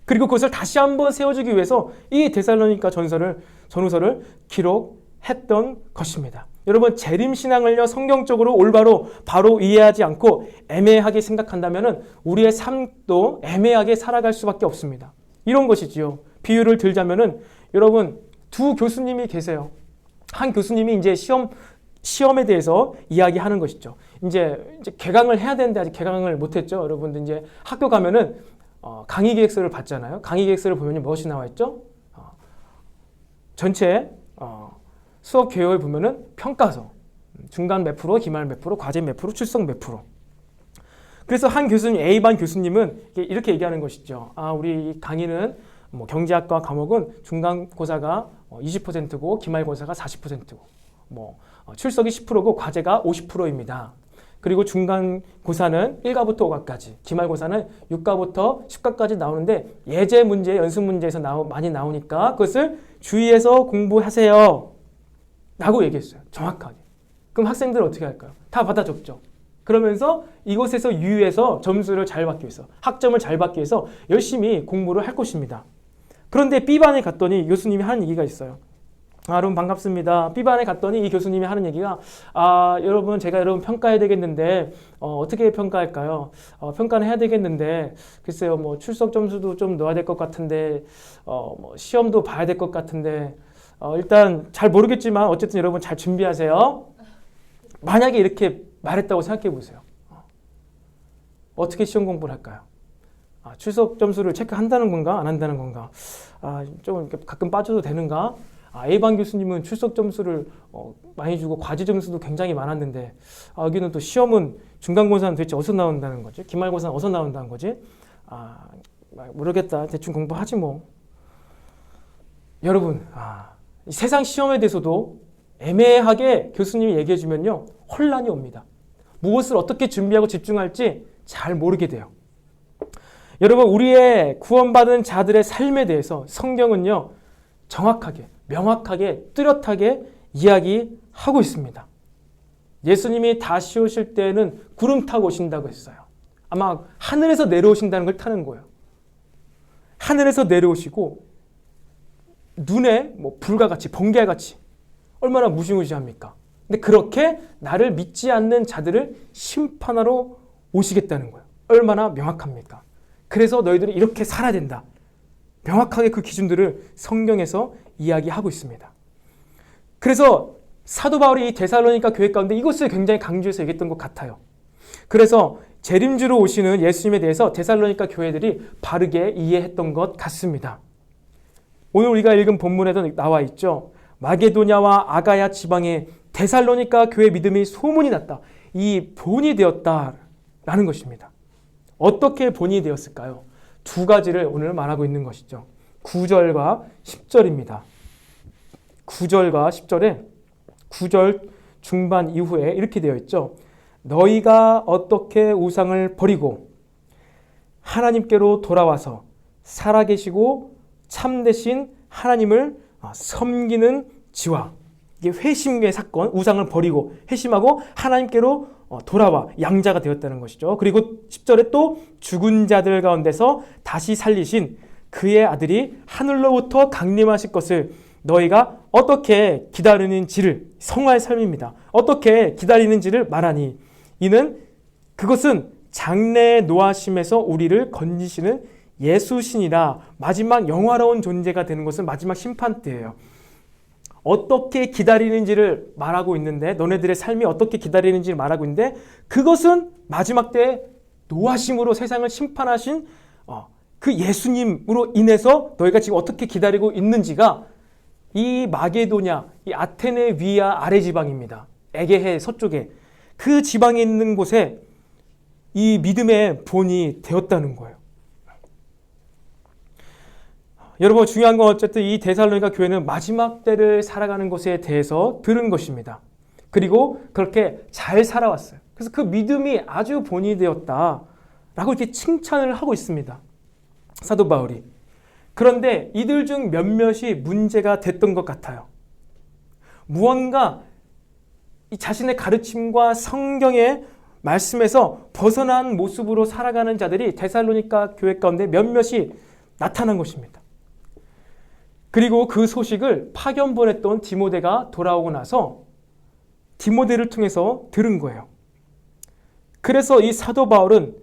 그리고 그것을 다시 한번 세워주기 위해서 이 데살로니가 전후서를 기록했던 것입니다. 여러분, 재림신앙을요, 성경적으로 올바로 바로 이해하지 않고 애매하게 생각한다면 우리의 삶도 애매하게 살아갈 수밖에 없습니다. 이런 것이지요. 비유를 들자면은, 여러분, 두 교수님이 계세요. 한 교수님이 이제 시험에 대해서 이야기하는 것이죠. 이제 개강을 해야 되는데 아직 개강을 못했죠. 여러분들 이제 학교 가면은 강의 계획서를 받잖아요. 강의 계획서를 보면 무엇이 나와 있죠? 전체 수업 계획을 보면은 평가서, 중간 몇 프로, 기말 몇 프로, 과제 몇 프로, 출석 몇 프로. 그래서 한 교수님, A반 교수님은 이렇게 얘기하는 것이죠. 우리 강의는 경제학과 과목은 중간고사가 20%고 기말고사가 40%고 출석이 10%고 과제가 50%입니다. 그리고 중간고사는 1과부터 5과까지, 기말고사는 6과부터 10과까지 나오는데 예제 문제, 연습 문제에서 많이 나오니까 그것을 주의해서 공부하세요 라고 얘기했어요. 정확하게. 그럼 학생들은 어떻게 할까요? 다 받아 적죠. 그러면서 이곳에서 유의해서 점수를 잘 받기 위해서, 학점을 잘 받기 위해서 열심히 공부를 할 것입니다. 그런데 B반에 갔더니 교수님이 하는 얘기가 있어요. 여러분 반갑습니다. B반에 갔더니 이 교수님이 하는 얘기가, 여러분 제가 여러분 평가해야 되겠는데 어떻게 평가할까요? 평가는 해야 되겠는데 글쎄요, 출석 점수도 좀 넣어야 될 것 같은데 시험도 봐야 될 것 같은데 일단 잘 모르겠지만 어쨌든 여러분 잘 준비하세요. 만약에 이렇게 말했다고 생각해 보세요. 어떻게 시험 공부를 할까요? 출석 점수를 체크한다는 건가? 안 한다는 건가? 좀 가끔 빠져도 되는가? A반 교수님은 출석 점수를 많이 주고 과제 점수도 굉장히 많았는데 여기는 또 시험은 중간고사는 도대체 어디서 나온다는 거지? 기말고사는 어디서 나온다는 거지? 모르겠다. 대충 공부하지 뭐. 여러분, 이 세상 시험에 대해서도 애매하게 교수님이 얘기해 주면요, 혼란이 옵니다. 무엇을 어떻게 준비하고 집중할지 잘 모르게 돼요. 여러분, 우리의 구원받은 자들의 삶에 대해서 성경은요, 정확하게, 명확하게, 뚜렷하게 이야기하고 있습니다. 예수님이 다시 오실 때는 구름 타고 오신다고 했어요. 아마 하늘에서 내려오신다는 걸 타는 거예요. 하늘에서 내려오시고 눈에 불과 같이, 번개와 같이 얼마나 무시무시합니까? 근데 그렇게 나를 믿지 않는 자들을 심판하러 오시겠다는 거예요. 얼마나 명확합니까? 그래서 너희들이 이렇게 살아야 된다. 명확하게 그 기준들을 성경에서 이야기하고 있습니다. 그래서 사도 바울이 이 데살로니가 교회 가운데 이것을 굉장히 강조해서 얘기했던 것 같아요. 그래서 재림주로 오시는 예수님에 대해서 데살로니가 교회들이 바르게 이해했던 것 같습니다. 오늘 우리가 읽은 본문에도 나와 있죠. 마게도냐와 아가야 지방에 데살로니가 교회 믿음이 소문이 났다. 이 본이 되었다라는 것입니다. 어떻게 본이 되었을까요? 두 가지를 오늘 말하고 있는 것이죠. 9절과 10절입니다. 9절과 10절에 9절 중반 이후에 이렇게 되어 있죠. 너희가 어떻게 우상을 버리고 하나님께로 돌아와서 살아계시고 참되신 하나님을 섬기는 지와 이게 회심의 사건, 우상을 버리고 회심하고 하나님께로 돌아와 양자가 되었다는 것이죠. 그리고 10절에 또 죽은 자들 가운데서 다시 살리신 그의 아들이 하늘로부터 강림하실 것을 너희가 어떻게 기다리는지를, 성화의 삶입니다. 어떻게 기다리는지를 말하니 이는 그것은 장래의 노하심에서 우리를 건지시는 예수신이라. 마지막 영화로운 존재가 되는 것은 마지막 심판 때예요. 어떻게 기다리는지를 말하고 있는데, 너네들의 삶이 어떻게 기다리는지를 말하고 있는데, 그것은 마지막 때에 노하심으로 세상을 심판하신 그 예수님으로 인해서 너희가 지금 어떻게 기다리고 있는지가 이 마게도냐, 이 아테네 위아 아래 지방입니다. 에게해 서쪽에 그 지방에 있는 곳에 이 믿음의 본이 되었다는 거예요. 여러분, 중요한 건 어쨌든 이 데살로니가 교회는 마지막 때를 살아가는 것에 대해서 들은 것입니다. 그리고 그렇게 잘 살아왔어요. 그래서 그 믿음이 아주 본이 되었다라고 이렇게 칭찬을 하고 있습니다, 사도 바울이. 그런데 이들 중 몇몇이 문제가 됐던 것 같아요. 무언가 이 자신의 가르침과 성경의 말씀에서 벗어난 모습으로 살아가는 자들이 데살로니가 교회 가운데 몇몇이 나타난 것입니다. 그리고 그 소식을 파견 보냈던 디모데가 돌아오고 나서 디모데를 통해서 들은 거예요. 그래서 이 사도 바울은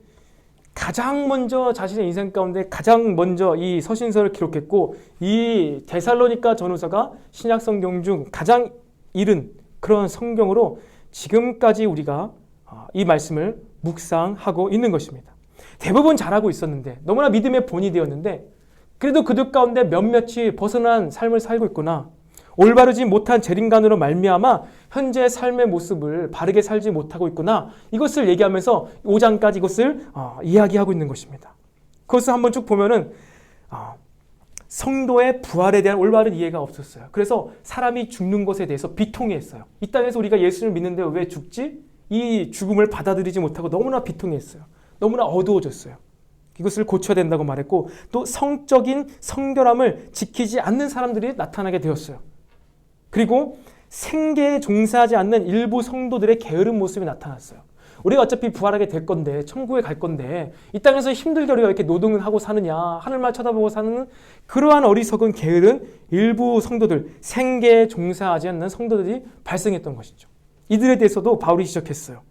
가장 먼저 자신의 인생 가운데 가장 먼저 이 서신서를 기록했고, 이 데살로니가 전후서가 신약 성경 중 가장 이른 그런 성경으로 지금까지 우리가 이 말씀을 묵상하고 있는 것입니다. 대부분 잘하고 있었는데, 너무나 믿음의 본이 되었는데, 그래도 그들 가운데 몇몇이 벗어난 삶을 살고 있구나, 올바르지 못한 재림관으로 말미암아 현재 삶의 모습을 바르게 살지 못하고 있구나, 이것을 얘기하면서 5장까지 이것을 이야기하고 있는 것입니다. 그것을 한번 쭉 보면은 성도의 부활에 대한 올바른 이해가 없었어요. 그래서 사람이 죽는 것에 대해서 비통해했어요. 이 땅에서 우리가 예수를 믿는데 왜 죽지? 이 죽음을 받아들이지 못하고 너무나 비통했어요. 너무나 어두워졌어요. 이것을 고쳐야 된다고 말했고, 또 성적인 성결함을 지키지 않는 사람들이 나타나게 되었어요. 그리고 생계에 종사하지 않는 일부 성도들의 게으른 모습이 나타났어요. 우리가 어차피 부활하게 될 건데, 천국에 갈 건데, 이 땅에서 힘들게 우리가 이렇게 노동을 하고 사느냐, 하늘만 쳐다보고 사는 그러한 어리석은 게으른 일부 성도들, 생계에 종사하지 않는 성도들이 발생했던 것이죠. 이들에 대해서도 바울이 지적했어요.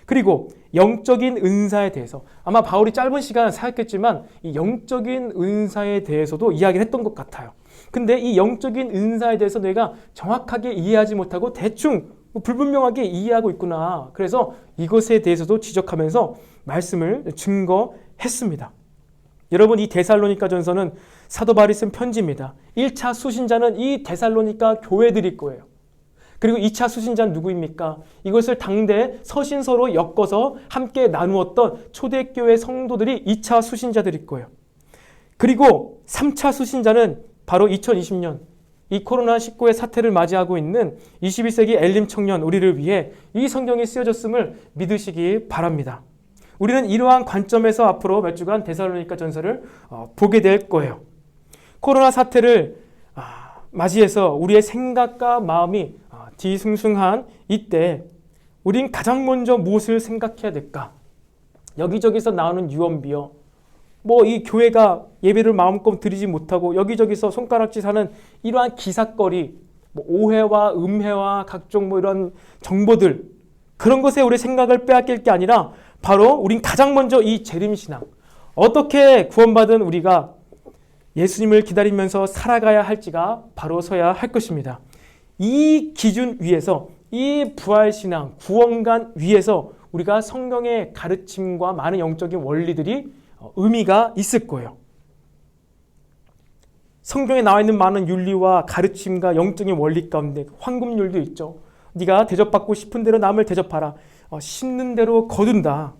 그리고 영적인 은사에 대해서, 아마 바울이 짧은 시간 사역했지만 이 영적인 은사에 대해서도 이야기를 했던 것 같아요. 근데 이 영적인 은사에 대해서 내가 정확하게 이해하지 못하고 대충 불분명하게 이해하고 있구나. 그래서 이것에 대해서도 지적하면서 말씀을 증거했습니다. 여러분, 이 데살로니가 전서는 사도 바울이 쓴 편지입니다. 1차 수신자는 이 데살로니가 교회들일 거예요. 그리고 2차 수신자는 누구입니까? 이것을 당대 서신서로 엮어서 함께 나누었던 초대교회 성도들이 2차 수신자들일 거예요. 그리고 3차 수신자는 바로 2020년 이 코로나19의 사태를 맞이하고 있는 21세기 엘림 청년 우리를 위해 이 성경이 쓰여졌음을 믿으시기 바랍니다. 우리는 이러한 관점에서 앞으로 몇 주간 데살로니가 전서를 보게 될 거예요. 코로나 사태를 맞이해서 우리의 생각과 마음이 뒤숭숭한 이때 우린 가장 먼저 무엇을 생각해야 될까? 여기저기서 나오는 유언비어, 이 교회가 예배를 마음껏 드리지 못하고 여기저기서 손가락질 하는 이러한 기삿거리, 오해와 음해와 각종 이런 정보들, 그런 것에 우리 생각을 빼앗길 게 아니라 바로 우린 가장 먼저 이 재림신앙, 어떻게 구원받은 우리가 예수님을 기다리면서 살아가야 할지가 바로 서야 할 것입니다. 이 기준 위에서, 이 부활신앙, 구원관 위에서 우리가 성경의 가르침과 많은 영적인 원리들이 의미가 있을 거예요. 성경에 나와 있는 많은 윤리와 가르침과 영적인 원리 가운데 황금률도 있죠. 네가 대접받고 싶은 대로 남을 대접하라. 심는 대로 거둔다.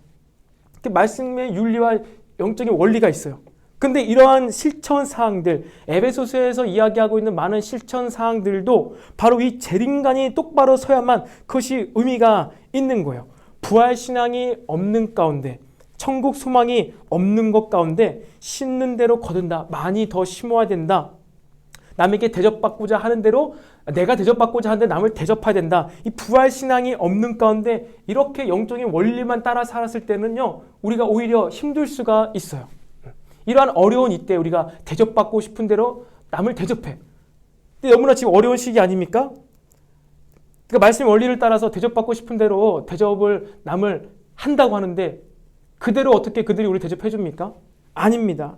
이렇게 말씀의 윤리와 영적인 원리가 있어요. 근데 이러한 실천 사항들, 에베소서에서 이야기하고 있는 많은 실천 사항들도 바로 이 재림관이 똑바로 서야만 그것이 의미가 있는 거예요. 부활신앙이 없는 가운데, 천국 소망이 없는 것 가운데 심는 대로 거둔다. 많이 더 심어야 된다. 남에게 대접받고자 하는 대로 내가 대접받고자 하는데 남을 대접해야 된다. 이 부활신앙이 없는 가운데 이렇게 영적인 원리만 따라 살았을 때는요, 우리가 오히려 힘들 수가 있어요. 이러한 어려운 이때 우리가 대접받고 싶은 대로 남을 대접해. 근데 너무나 지금 어려운 시기 아닙니까? 그러니까 말씀의 원리를 따라서 대접받고 싶은 대로 대접을 남을 한다고 하는데 그대로 어떻게 그들이 우리 대접해 줍니까? 아닙니다.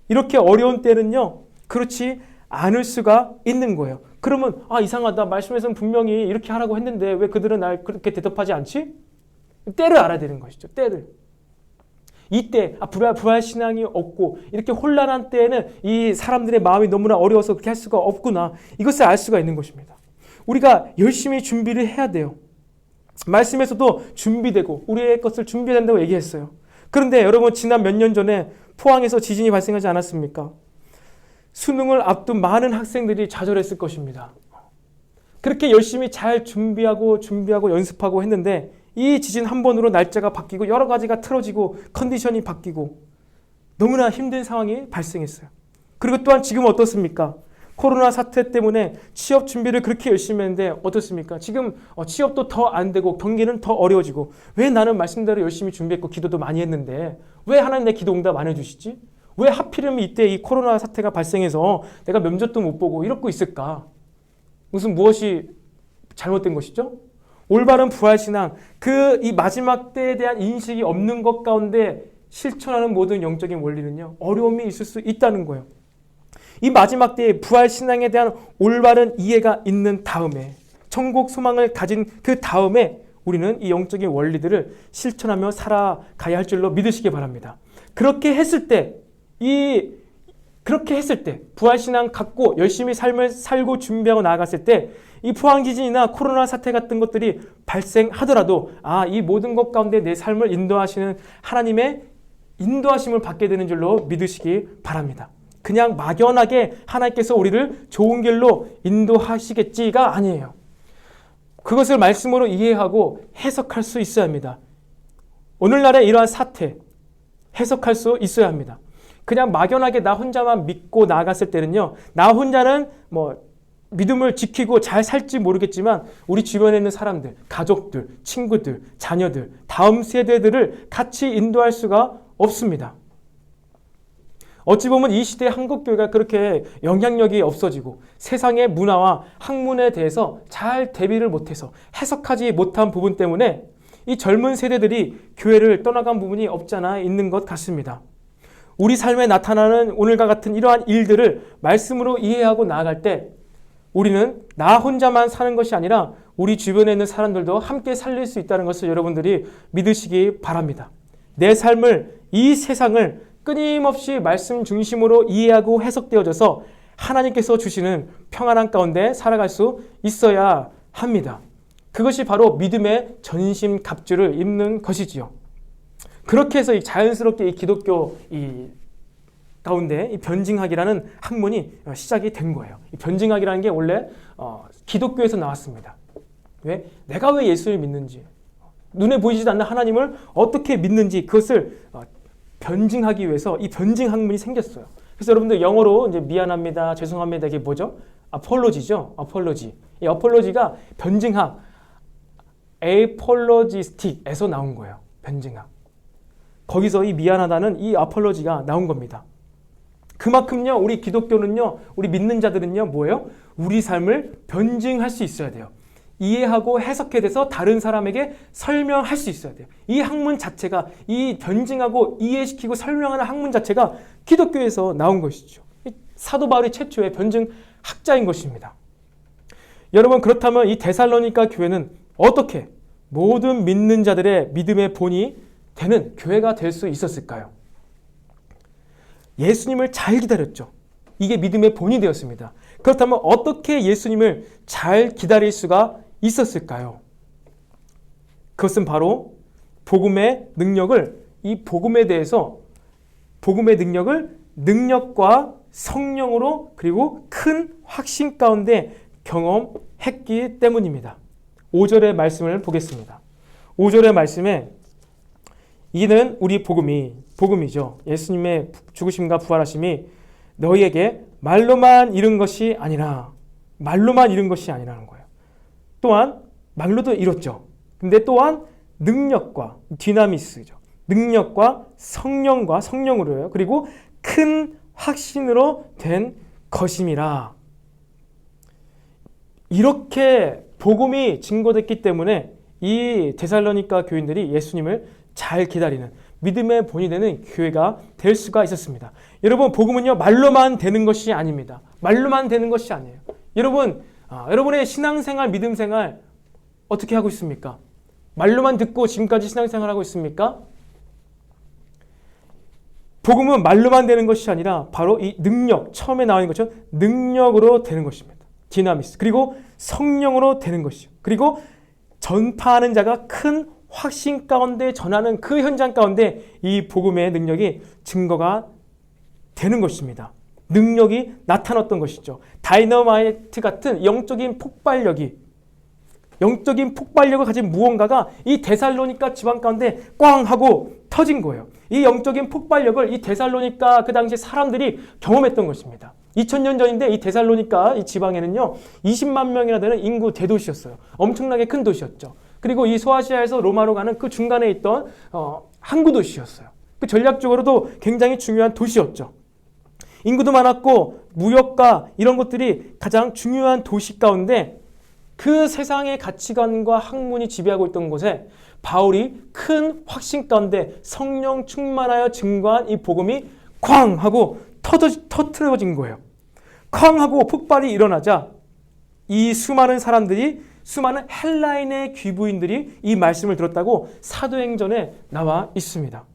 이렇게 어려운 때는요, 그렇지 않을 수가 있는 거예요. 그러면 이상하다. 말씀에서는 분명히 이렇게 하라고 했는데 왜 그들은 날 그렇게 대접하지 않지? 때를 알아야 되는 것이죠. 때를. 이때 부활 신앙이 없고 이렇게 혼란한 때에는 이 사람들의 마음이 너무나 어려워서 그렇게 할 수가 없구나. 이것을 알 수가 있는 것입니다. 우리가 열심히 준비를 해야 돼요. 말씀에서도 준비되고 우리의 것을 준비된다고 얘기했어요. 그런데 여러분, 지난 몇 년 전에 포항에서 지진이 발생하지 않았습니까? 수능을 앞둔 많은 학생들이 좌절했을 것입니다. 그렇게 열심히 잘 준비하고 연습하고 했는데 이 지진 한 번으로 날짜가 바뀌고 여러 가지가 틀어지고 컨디션이 바뀌고 너무나 힘든 상황이 발생했어요. 그리고 또한 지금 어떻습니까? 코로나 사태 때문에 취업 준비를 그렇게 열심히 했는데 어떻습니까? 지금 취업도 더 안 되고 경기는 더 어려워지고 왜 나는 말씀대로 열심히 준비했고 기도도 많이 했는데 왜 하나님 내 기도 응답 안 해주시지? 왜 하필이면 이때 이 코로나 사태가 발생해서 내가 면접도 못 보고 이러고 있을까? 무엇이 잘못된 것이죠? 올바른 부활신앙, 이 마지막 때에 대한 인식이 없는 것 가운데 실천하는 모든 영적인 원리는요, 어려움이 있을 수 있다는 거예요. 이 마지막 때에 부활신앙에 대한 올바른 이해가 있는 다음에, 천국 소망을 가진 그 다음에 우리는 이 영적인 원리들을 실천하며 살아가야 할 줄로 믿으시기 바랍니다. 그렇게 했을 때 부활신앙 갖고 열심히 삶을 살고 준비하고 나아갔을 때 이 포항지진이나 코로나 사태 같은 것들이 발생하더라도 이 모든 것 가운데 내 삶을 인도하시는 하나님의 인도하심을 받게 되는 줄로 믿으시기 바랍니다. 그냥 막연하게 하나님께서 우리를 좋은 길로 인도하시겠지가 아니에요. 그것을 말씀으로 이해하고 해석할 수 있어야 합니다. 오늘날의 이러한 사태 해석할 수 있어야 합니다. 그냥 막연하게 나 혼자만 믿고 나아갔을 때는요, 나 혼자는 믿음을 지키고 잘 살지 모르겠지만 우리 주변에 있는 사람들, 가족들, 친구들, 자녀들, 다음 세대들을 같이 인도할 수가 없습니다. 어찌 보면 이 시대의 한국교회가 그렇게 영향력이 없어지고 세상의 문화와 학문에 대해서 잘 대비를 못해서 해석하지 못한 부분 때문에 이 젊은 세대들이 교회를 떠나간 부분이 없지 않아 있는 것 같습니다. 우리 삶에 나타나는 오늘과 같은 이러한 일들을 말씀으로 이해하고 나아갈 때 우리는 나 혼자만 사는 것이 아니라 우리 주변에 있는 사람들도 함께 살릴 수 있다는 것을 여러분들이 믿으시기 바랍니다. 내 삶을, 이 세상을 끊임없이 말씀 중심으로 이해하고 해석되어져서 하나님께서 주시는 평안한 가운데 살아갈 수 있어야 합니다. 그것이 바로 믿음의 전심갑주를 입는 것이지요. 그렇게 해서 자연스럽게 이 기독교 가운데 이 변증학이라는 학문이 시작이 된 거예요. 이 변증학이라는 게 원래 기독교에서 나왔습니다. 왜? 내가 왜 예수를 믿는지, 눈에 보이지도 않는 하나님을 어떻게 믿는지 그것을 변증하기 위해서 이 변증 학문이 생겼어요. 그래서 여러분들 영어로 이제 미안합니다, 죄송합니다, 이게 뭐죠? 아폴로지죠. 아폴로지. 이 아폴로지가 변증학, 에폴로지스틱에서 나온 거예요. 변증학. 거기서 이 미안하다는 이 아폴로지가 나온 겁니다. 그만큼요, 우리 기독교는요, 우리 믿는 자들은요, 뭐예요? 우리 삶을 변증할 수 있어야 돼요. 이해하고 해석해서 다른 사람에게 설명할 수 있어야 돼요. 이 학문 자체가, 이 변증하고 이해시키고 설명하는 학문 자체가 기독교에서 나온 것이죠. 사도 바울이 최초의 변증 학자인 것입니다. 여러분, 그렇다면 이 데살로니가 교회는 어떻게 모든 믿는 자들의 믿음의 본이 되는 교회가 될 수 있었을까요? 예수님을 잘 기다렸죠. 이게 믿음의 본이 되었습니다. 그렇다면 어떻게 예수님을 잘 기다릴 수가 있었을까요? 그것은 바로 복음의 능력을, 이 복음에 대해서 복음의 능력을 능력과 성령으로 그리고 큰 확신 가운데 경험했기 때문입니다. 5절의 말씀을 보겠습니다. 5절의 말씀에 이는 우리 복음이죠. 예수님의 죽으심과 부활하심이 너희에게 말로만 이룬 것이 아니라 말로만 이룬 것이 아니라는 거예요. 또한 말로도 이뤘죠. 근데 또한 능력과 디나미스죠. 능력과 성령으로요. 그리고 큰 확신으로 된 것임이라. 이렇게 복음이 증거됐기 때문에 이 데살로니가 교인들이 예수님을 잘 기다리는 믿음의 본이 되는 교회가 될 수가 있었습니다. 여러분, 복음은요 말로만 되는 것이 아닙니다. 말로만 되는 것이 아니에요. 여러분, 여러분의 신앙생활, 믿음생활 어떻게 하고 있습니까? 말로만 듣고 지금까지 신앙생활하고 있습니까? 복음은 말로만 되는 것이 아니라 바로 이 능력, 처음에 나오는 것처럼 능력으로 되는 것입니다. 디나미스. 그리고 성령으로 되는 것이죠. 그리고 전파하는 자가 큰 확신 가운데 전하는 그 현장 가운데 이 복음의 능력이 증거가 되는 것입니다. 능력이 나타났던 것이죠. 다이너마이트 같은 영적인 폭발력을 가진 무언가가 이 데살로니가 지방 가운데 꽝 하고 터진 거예요. 이 영적인 폭발력을 이 데살로니가 그 당시 사람들이 경험했던 것입니다. 2000년 전인데 이 데살로니가 이 지방에는요 20만 명이나 되는 인구 대도시였어요. 엄청나게 큰 도시였죠. 그리고 이 소아시아에서 로마로 가는 그 중간에 있던 항구 도시였어요. 그 전략적으로도 굉장히 중요한 도시였죠. 인구도 많았고 무역과 이런 것들이 가장 중요한 도시 가운데 그 세상의 가치관과 학문이 지배하고 있던 곳에 바울이 큰 확신 가운데 성령 충만하여 증거한 이 복음이 쾅 하고 터트려진 거예요. 쾅 하고 폭발이 일어나자 이 수많은 사람들이, 수많은 헬라인의 귀부인들이 이 말씀을 들었다고 사도행전에 나와 있습니다.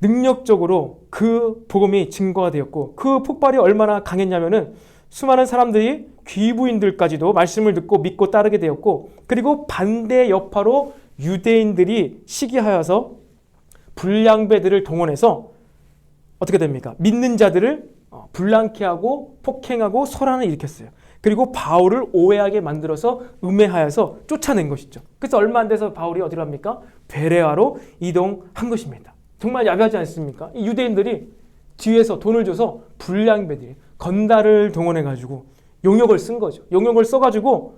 능력적으로 그 복음이 증거가 되었고 그 폭발이 얼마나 강했냐면은 수많은 사람들이 귀부인들까지도 말씀을 듣고 믿고 따르게 되었고, 그리고 반대 여파로 유대인들이 시기하여서 불량배들을 동원해서 어떻게 됩니까? 믿는 자들을 불량케 하고 폭행하고 소란을 일으켰어요. 그리고 바울을 오해하게 만들어서 음해하여서 쫓아낸 것이죠. 그래서 얼마 안 돼서 바울이 어디로 합니까? 베레아로 이동한 것입니다. 정말 야비하지 않습니까? 이 유대인들이 뒤에서 돈을 줘서 불량배들이 건달을 동원해가지고 용역을 쓴 거죠. 용역을 써가지고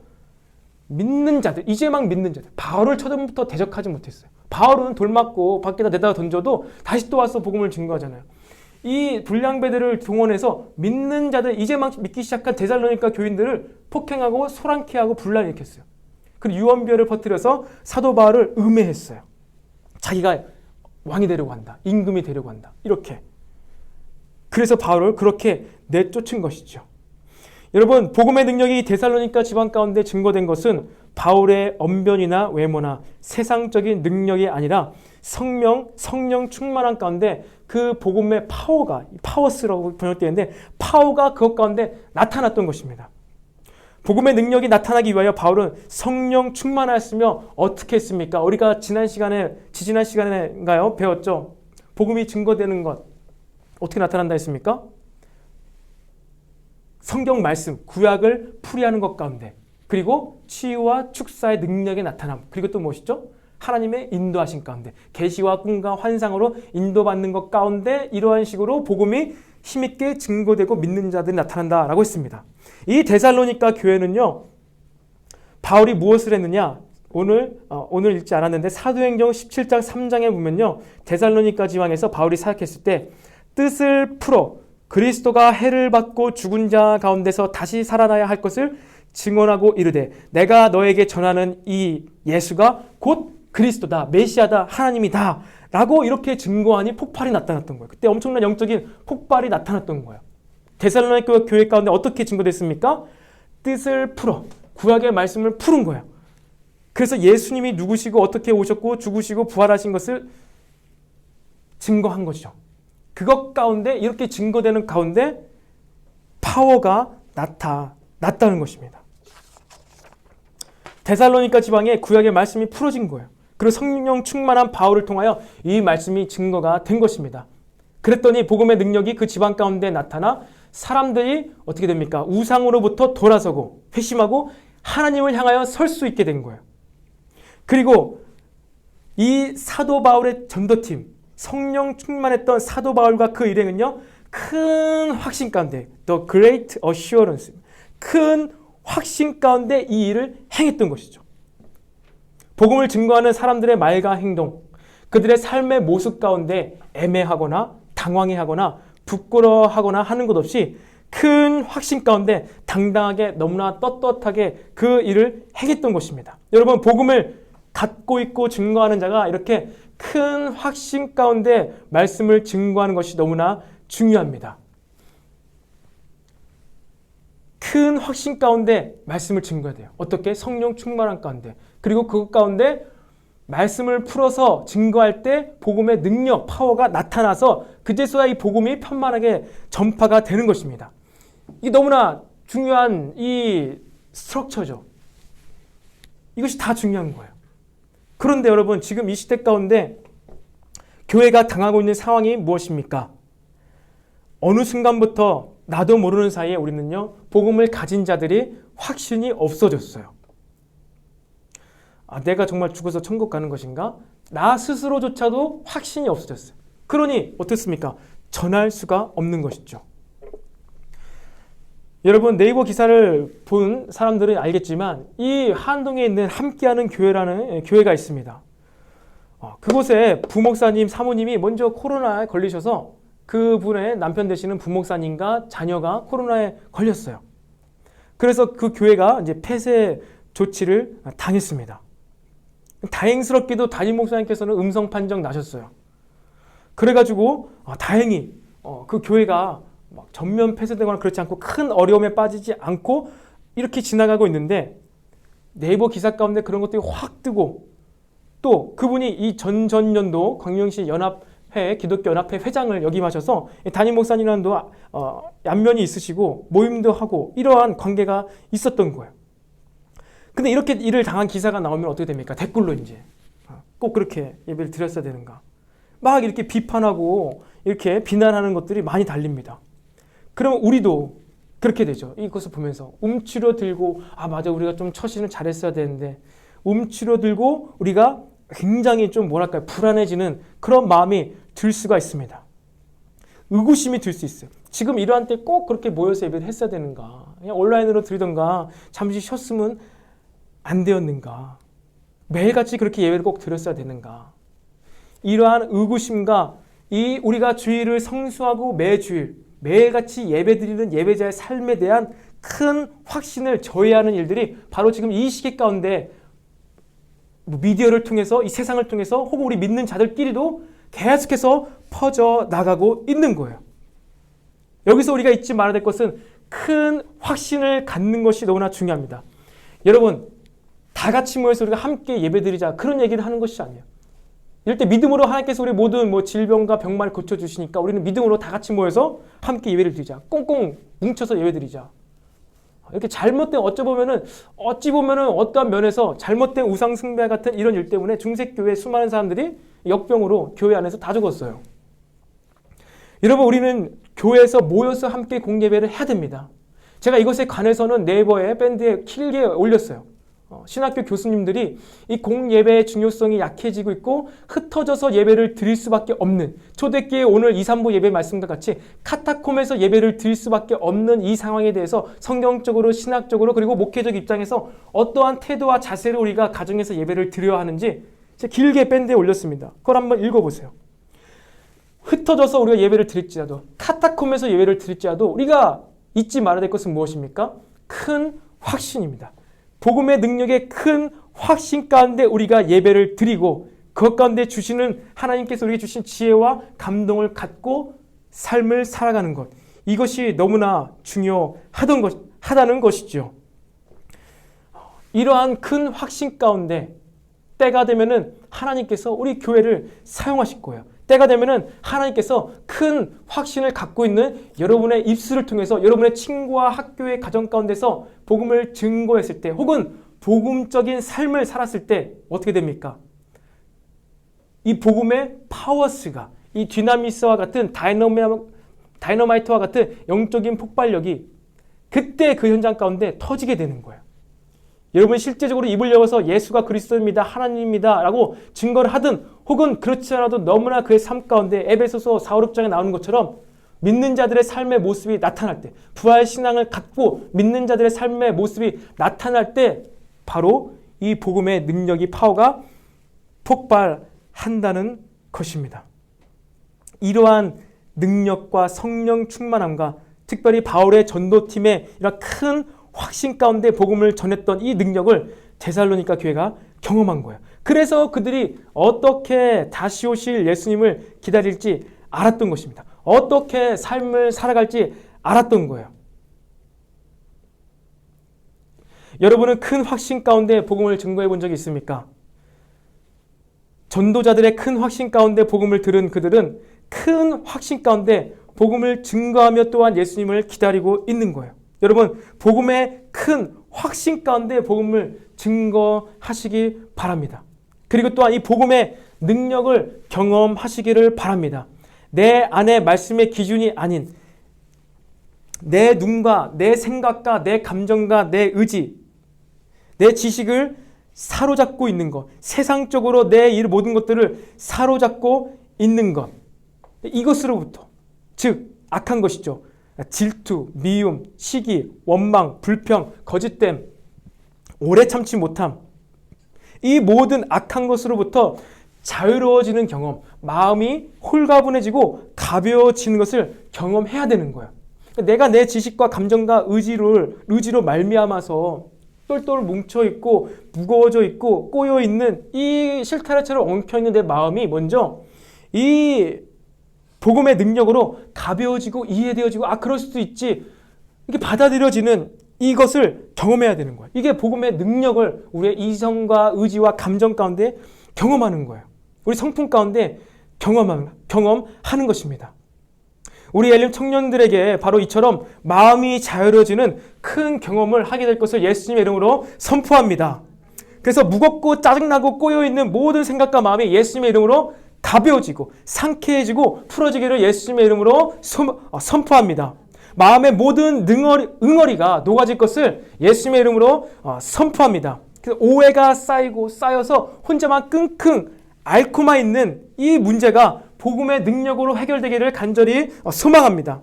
믿는 자들, 이제 막 믿는 자들, 바울을 처음부터 대적하지 못했어요. 바울은 돌 맞고 밖에다 내다가 던져도 다시 또 와서 복음을 증거하잖아요. 이 불량배들을 동원해서 믿는 자들, 이제 막 믿기 시작한 데살로니가 교인들을 폭행하고 소란케 하고 분란을 일으켰어요. 그리고 유언비어를 퍼뜨려서 사도 바울을 음해했어요. 자기가 왕이 되려고 한다, 임금이 되려고 한다, 이렇게. 그래서 바울을 그렇게 내쫓은 것이죠. 여러분, 복음의 능력이 데살로니가 지방 가운데 증거된 것은 바울의 언변이나 외모나 세상적인 능력이 아니라 성령 충만한 가운데 그 복음의 파워가, 파워스라고 번역되는데 파워가 그것 가운데 나타났던 것입니다. 복음의 능력이 나타나기 위하여 바울은 성령 충만하였으며 어떻게 했습니까? 우리가 지지난 시간에인가요? 배웠죠? 복음이 증거되는 것 어떻게 나타난다 했습니까? 성경 말씀, 구약을 풀이하는 것 가운데, 그리고 치유와 축사의 능력의 나타남, 그리고 또 무엇이죠? 하나님의 인도하신 가운데, 계시와 꿈과 환상으로 인도받는 것 가운데 이러한 식으로 복음이 힘있게 증거되고 믿는 자들이 나타난다라고 했습니다. 이 데살로니가 교회는요, 바울이 무엇을 했느냐? 오늘 읽지 않았는데 사도행전 17장 3장에 보면요, 데살로니가 지방에서 바울이 사역했을 때 뜻을 풀어 그리스도가 해를 받고 죽은 자 가운데서 다시 살아나야 할 것을 증언하고 이르되 내가 너에게 전하는 이 예수가 곧 그리스도다, 메시아다, 하나님이다 라고 이렇게 증거하니 폭발이 나타났던 거예요. 그때 엄청난 영적인 폭발이 나타났던 거예요. 데살로니가 교회 가운데 어떻게 증거됐습니까? 뜻을 풀어, 구약의 말씀을 푸른 거예요. 그래서 예수님이 누구시고 어떻게 오셨고 죽으시고 부활하신 것을 증거한 것이죠. 그것 가운데, 이렇게 증거되는 가운데 파워가 나타났다는 것입니다. 데살로니가 지방에 구약의 말씀이 풀어진 거예요. 그리고 성령 충만한 바울을 통하여 이 말씀이 증거가 된 것입니다. 그랬더니 복음의 능력이 그 지방 가운데 나타나 사람들이 어떻게 됩니까? 우상으로부터 돌아서고 회심하고 하나님을 향하여 설 수 있게 된 거예요. 그리고 이 사도 바울의 전도팀, 성령 충만했던 사도 바울과 그 일행은요, 큰 확신 가운데, the great assurance, 큰 확신 가운데 이 일을 행했던 것이죠. 복음을 증거하는 사람들의 말과 행동, 그들의 삶의 모습 가운데 애매하거나 당황해하거나 부끄러워하거나 하는 것 없이 큰 확신 가운데 당당하게 너무나 떳떳하게 그 일을 행했던 것입니다. 여러분, 복음을 갖고 있고 증거하는 자가 이렇게 큰 확신 가운데 말씀을 증거하는 것이 너무나 중요합니다. 큰 확신 가운데 말씀을 증거해야 돼요. 어떻게? 성령 충만한 가운데. 그리고 그 가운데 말씀을 풀어서 증거할 때 복음의 능력, 파워가 나타나서 그제서야 이 복음이 편만하게 전파가 되는 것입니다. 이게 너무나 중요한 이 스트럭처죠. 이것이 다 중요한 거예요. 그런데 여러분, 지금 이 시대 가운데 교회가 당하고 있는 상황이 무엇입니까? 어느 순간부터 나도 모르는 사이에 우리는요, 복음을 가진 자들이 확신이 없어졌어요. 내가 정말 죽어서 천국 가는 것인가? 나 스스로조차도 확신이 없어졌어요. 그러니 어떻습니까? 전할 수가 없는 것이죠. 여러분, 네이버 기사를 본 사람들은 알겠지만 이 한동에 있는 함께하는 교회라는 교회가 있습니다. 그곳에 부목사님, 사모님이 먼저 코로나에 걸리셔서 그분의 남편 되시는 부목사님과 자녀가 코로나에 걸렸어요. 그래서 그 교회가 이제 폐쇄 조치를 당했습니다. 다행스럽게도 담임 목사님께서는 음성 판정 나셨어요. 그래가지고 다행히 그 교회가 막 전면 폐쇄되거나 그렇지 않고 큰 어려움에 빠지지 않고 이렇게 지나가고 있는데, 네이버 기사 가운데 그런 것들이 확 뜨고, 또 그분이 이 전전년도 광명시 연합회 기독교 연합회 회장을 역임하셔서 담임 목사님과도 안면이 있으시고 모임도 하고 이러한 관계가 있었던 거예요. 근데 이렇게 일을 당한 기사가 나오면 어떻게 됩니까? 댓글로 이제 꼭 그렇게 예배를 드렸어야 되는가, 막 이렇게 비판하고 이렇게 비난하는 것들이 많이 달립니다. 그러면 우리도 그렇게 되죠. 이것을 보면서 움츠러들고, 맞아, 우리가 좀 처신을 잘했어야 되는데, 움츠러들고 우리가 굉장히 좀 뭐랄까요, 불안해지는 그런 마음이 들 수가 있습니다. 의구심이 들 수 있어요. 지금 이러한 때 꼭 그렇게 모여서 예배를 했어야 되는가, 그냥 온라인으로 드리던가 잠시 쉬었으면 안 되었는가, 매일같이 그렇게 예배를 꼭 드렸어야 되는가. 이러한 의구심과 이 우리가 주일을 성수하고 매주일 매일같이 예배드리는 예배자의 삶에 대한 큰 확신을 저해하는 일들이 바로 지금 이 시기 가운데 미디어를 통해서, 이 세상을 통해서, 혹은 우리 믿는 자들끼리도 계속해서 퍼져 나가고 있는 거예요. 여기서 우리가 잊지 말아야 될 것은 큰 확신을 갖는 것이 너무나 중요합니다. 여러분, 다 같이 모여서 우리가 함께 예배드리자, 그런 얘기를 하는 것이 아니에요. 이럴 때 믿음으로 하나님께서 우리 모든 질병과 병마를 고쳐주시니까 우리는 믿음으로 다 같이 모여서 함께 예배를 드리자. 꽁꽁 뭉쳐서 예배 드리자. 이렇게 잘못된, 어찌 보면은 어떠한 면에서 잘못된 우상 숭배 같은 이런 일 때문에 중세교회 수많은 사람들이 역병으로 교회 안에서 다 죽었어요. 여러분, 우리는 교회에서 모여서 함께 공예배를 해야 됩니다. 제가 이것에 관해서는 네이버에 밴드에 길게 올렸어요. 신학교 교수님들이 이 공예배의 중요성이 약해지고 있고 흩어져서 예배를 드릴 수밖에 없는, 초대교회 오늘 2, 3부 예배 말씀과 같이 카타콤에서 예배를 드릴 수밖에 없는 이 상황에 대해서 성경적으로, 신학적으로, 그리고 목회적 입장에서 어떠한 태도와 자세를 우리가 가정에서 예배를 드려야 하는지 제가 길게 밴드에 올렸습니다. 그걸 한번 읽어보세요. 흩어져서 우리가 예배를 드릴지라도, 카타콤에서 예배를 드릴지라도 우리가 잊지 말아야 될 것은 무엇입니까? 큰 확신입니다. 복음의 능력의 큰 확신 가운데 우리가 예배를 드리고, 그것 가운데 주시는 하나님께서 우리에게 주신 지혜와 감동을 갖고 삶을 살아가는 것, 이것이 너무나 중요하다는 것이죠. 이러한 큰 확신 가운데 때가 되면은 하나님께서 우리 교회를 사용하실 거예요. 때가 되면은 하나님께서 큰 확신을 갖고 있는 여러분의 입술을 통해서 여러분의 친구와 학교의 가정 가운데서 복음을 증거했을 때, 혹은 복음적인 삶을 살았을 때 어떻게 됩니까? 이 복음의 파워스가, 이 디나미스와 같은 다이너마이트와 같은 영적인 폭발력이 그때 그 현장 가운데 터지게 되는 거예요. 여러분, 실제적으로 입을 열어서 예수가 그리스도입니다, 하나님입니다 라고 증거를 하든, 혹은 그렇지 않아도 너무나 그의 삶 가운데 에베소서 4, 5, 6장에 나오는 것처럼 믿는 자들의 삶의 모습이 나타날 때, 부활 신앙을 갖고 믿는 자들의 삶의 모습이 나타날 때 바로 이 복음의 능력이 파워가 폭발한다는 것입니다. 이러한 능력과 성령 충만함과 특별히 바울의 전도팀의 이런 큰 확신 가운데 복음을 전했던 이 능력을 데살로니가 교회가 경험한 거예요. 그래서 그들이 어떻게 다시 오실 예수님을 기다릴지 알았던 것입니다. 어떻게 삶을 살아갈지 알았던 거예요. 여러분은 큰 확신 가운데 복음을 증거해 본 적이 있습니까? 전도자들의 큰 확신 가운데 복음을 들은 그들은 큰 확신 가운데 복음을 증거하며 또한 예수님을 기다리고 있는 거예요. 여러분, 복음의 큰 확신 가운데 복음을 증거하시기 바랍니다. 그리고 또한 이 복음의 능력을 경험하시기를 바랍니다. 내 안에 말씀의 기준이 아닌 내 눈과 내 생각과 내 감정과 내 의지, 내 지식을 사로잡고 있는 것, 세상적으로 내 이 모든 것들을 사로잡고 있는 것, 이것으로부터, 즉 악한 것이죠. 질투, 미움, 시기, 원망, 불평, 거짓됨, 오래 참지 못함, 이 모든 악한 것으로부터 자유로워지는 경험, 마음이 홀가분해지고 가벼워지는 것을 경험해야 되는 거예요. 내가 내 지식과 감정과 의지로 말미암아서 똘똘 뭉쳐있고 무거워져 있고 꼬여있는 이 실타래처럼 엉켜있는 내 마음이 먼저 이 복음의 능력으로 가벼워지고 이해되어지고 그럴 수도 있지, 이게 받아들여지는 이것을 경험해야 되는 거예요. 이게 복음의 능력을 우리의 이성과 의지와 감정 가운데 경험하는 거예요. 우리 성품 가운데 경험하는 것입니다. 우리 엘림 청년들에게 바로 이처럼 마음이 자유로워지는 큰 경험을 하게 될 것을 예수님의 이름으로 선포합니다. 그래서 무겁고 짜증나고 꼬여있는 모든 생각과 마음이 예수님의 이름으로 가벼워지고 상쾌해지고 풀어지기를 예수님의 이름으로 선포합니다. 마음의 모든 응어리가 녹아질 것을 예수님의 이름으로 선포합니다. 그래서 오해가 쌓여서 혼자만 끙끙 앓고만 있는 이 문제가 복음의 능력으로 해결되기를 간절히 소망합니다.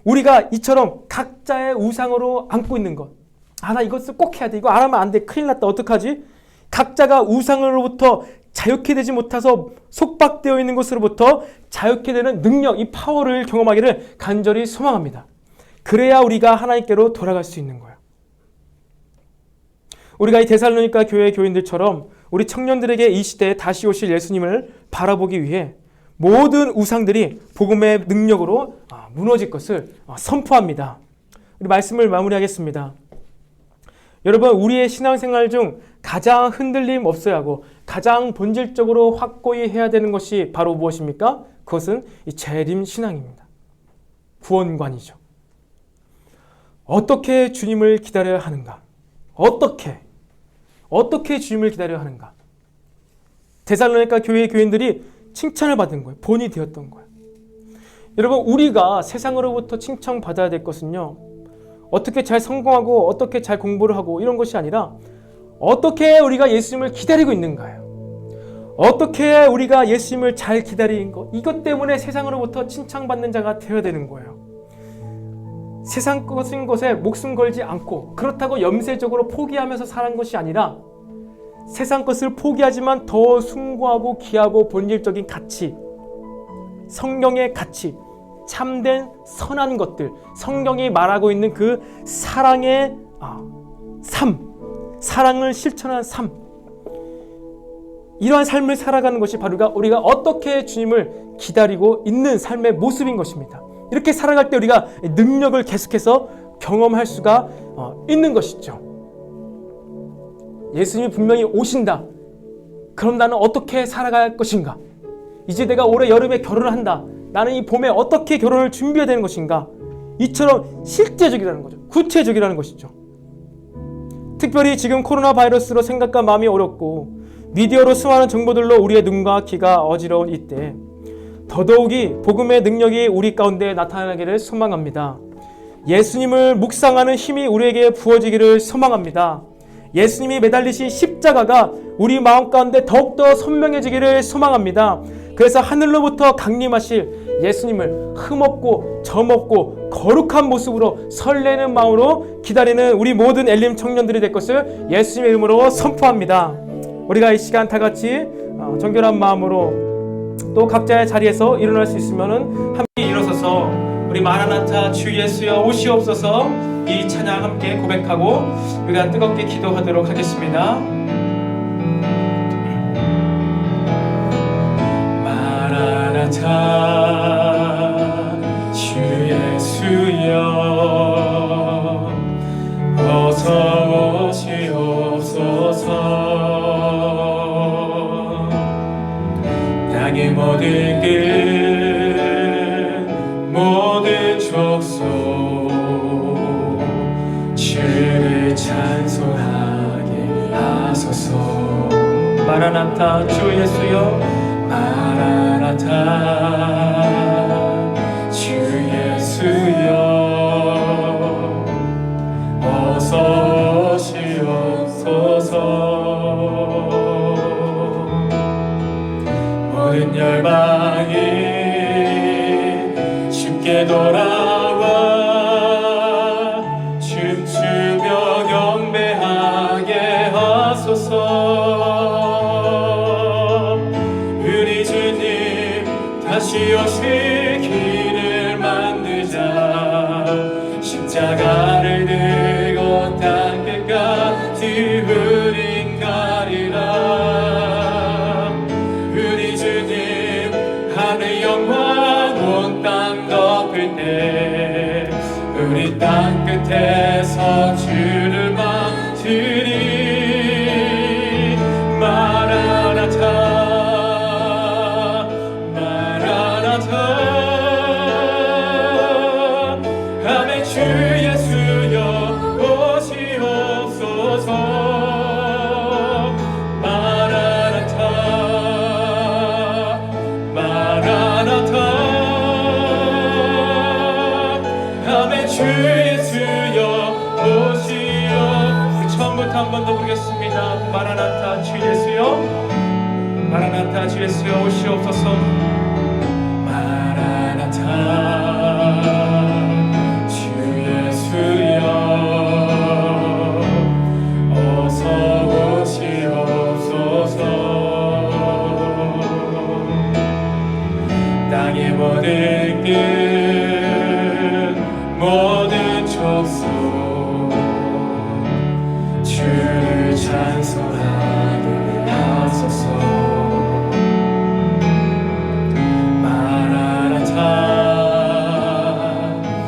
우리가 이처럼 각자의 우상으로 안고 있는 것, 나 이것을 꼭 해야 돼, 이거 안 하면 안 돼, 큰일 났다, 어떡하지? 각자가 우상으로부터 자유케 되지 못해서 속박되어 있는 것으로부터 자유케 되는 능력, 이 파워를 경험하기를 간절히 소망합니다. 그래야 우리가 하나님께로 돌아갈 수 있는 거예요. 우리가 이 데살로니가 교회 교인들처럼 우리 청년들에게 이 시대에 다시 오실 예수님을 바라보기 위해 모든 우상들이 복음의 능력으로 무너질 것을 선포합니다. 우리 말씀을 마무리하겠습니다. 여러분, 우리의 신앙생활 중 가장 흔들림 없어야 하고 가장 본질적으로 확고히 해야 되는 것이 바로 무엇입니까? 그것은 이 재림 신앙입니다. 구원관이죠. 어떻게 주님을 기다려야 하는가? 어떻게 주님을 기다려야 하는가? 데살로니가 교회의 교인들이 칭찬을 받은 거예요. 본이 되었던 거예요. 여러분, 우리가 세상으로부터 칭찬받아야 될 것은요, 어떻게 잘 성공하고 어떻게 잘 공부를 하고 이런 것이 아니라 어떻게 우리가 예수님을 기다리고 있는가요? 어떻게 우리가 예수님을 잘 기다리는 것, 이것 때문에 세상으로부터 칭찬받는 자가 되어야 되는 거예요. 세상 것에 목숨 걸지 않고 그렇다고 염세적으로 포기하면서 살아간 것이 아니라 세상 것을 포기하지만 더 숭고하고 귀하고 본질적인 가치, 성경의 가치, 참된 선한 것들, 성경이 말하고 있는 그 사랑의 사랑을 실천한 삶, 이러한 삶을 살아가는 것이 바로 우리가 어떻게 주님을 기다리고 있는 삶의 모습인 것입니다. 이렇게 살아갈 때 우리가 능력을 계속해서 경험할 수가 있는 것이죠. 예수님이 분명히 오신다. 그럼 나는 어떻게 살아갈 것인가? 이제 내가 올해 여름에 결혼을 한다. 나는 이 봄에 어떻게 결혼을 준비해야 되는 것인가? 이처럼 실제적이라는 거죠. 구체적이라는 것이죠. 특별히 지금 코로나 바이러스로 생각과 마음이 어렵고 미디어로 수많은 정보들로 우리의 눈과 귀가 어지러운 이때 더더욱이 복음의 능력이 우리 가운데 나타나기를 소망합니다. 예수님을 묵상하는 힘이 우리에게 부어지기를 소망합니다. 예수님이 매달리신 십자가가 우리 마음 가운데 더욱더 선명해지기를 소망합니다. 그래서 하늘로부터 강림하실 예수님을 흠없고 점없고 거룩한 모습으로 설레는 마음으로 기다리는 우리 모든 엘림 청년들이 될 것을 예수님의 이름으로 선포합니다. 우리가 이 시간 다 같이 정결한 마음으로 또 각자의 자리에서 일어날 수 있으면은 함께 일어서서 우리 마라나타 주 예수여 오시옵소서 이 찬양 함께 고백하고 우리가 뜨겁게 기도하도록 하겠습니다. 마라나타 주 예수여 어서 오시옵소서 땅의 모든 끝 모든 족속 주를 찬송하게 하소서. 마라나타 주 예수여 마라나타 주 예수여 어서 오시옵소서. 모든 열방이 주께 돌아와 춤추며 경배하게 하소서. 우리 주님 다시 오실 길을 만들자. 십자가를 들고 땅끝까지 우린 가리라. 우리 주님 하늘 영광 온 땅 덮을 때 우리 땅 끝에서 주를 만드리. 마라나타 마라나타 아멘. 주 예수여 오시옵소서. 마라나타 마라나타 아멘. 주 예수여 오시옵. 우리 처음부터 한 번 더 부르겠습니다. 마라나타 주 예수여 마라나타 주 예수여 오시옵소서. 마라나타 주 예수여 어서 오시옵소서. 땅의 모든 끝 모든 족속 주를 찬송하게 하소서. 마라나타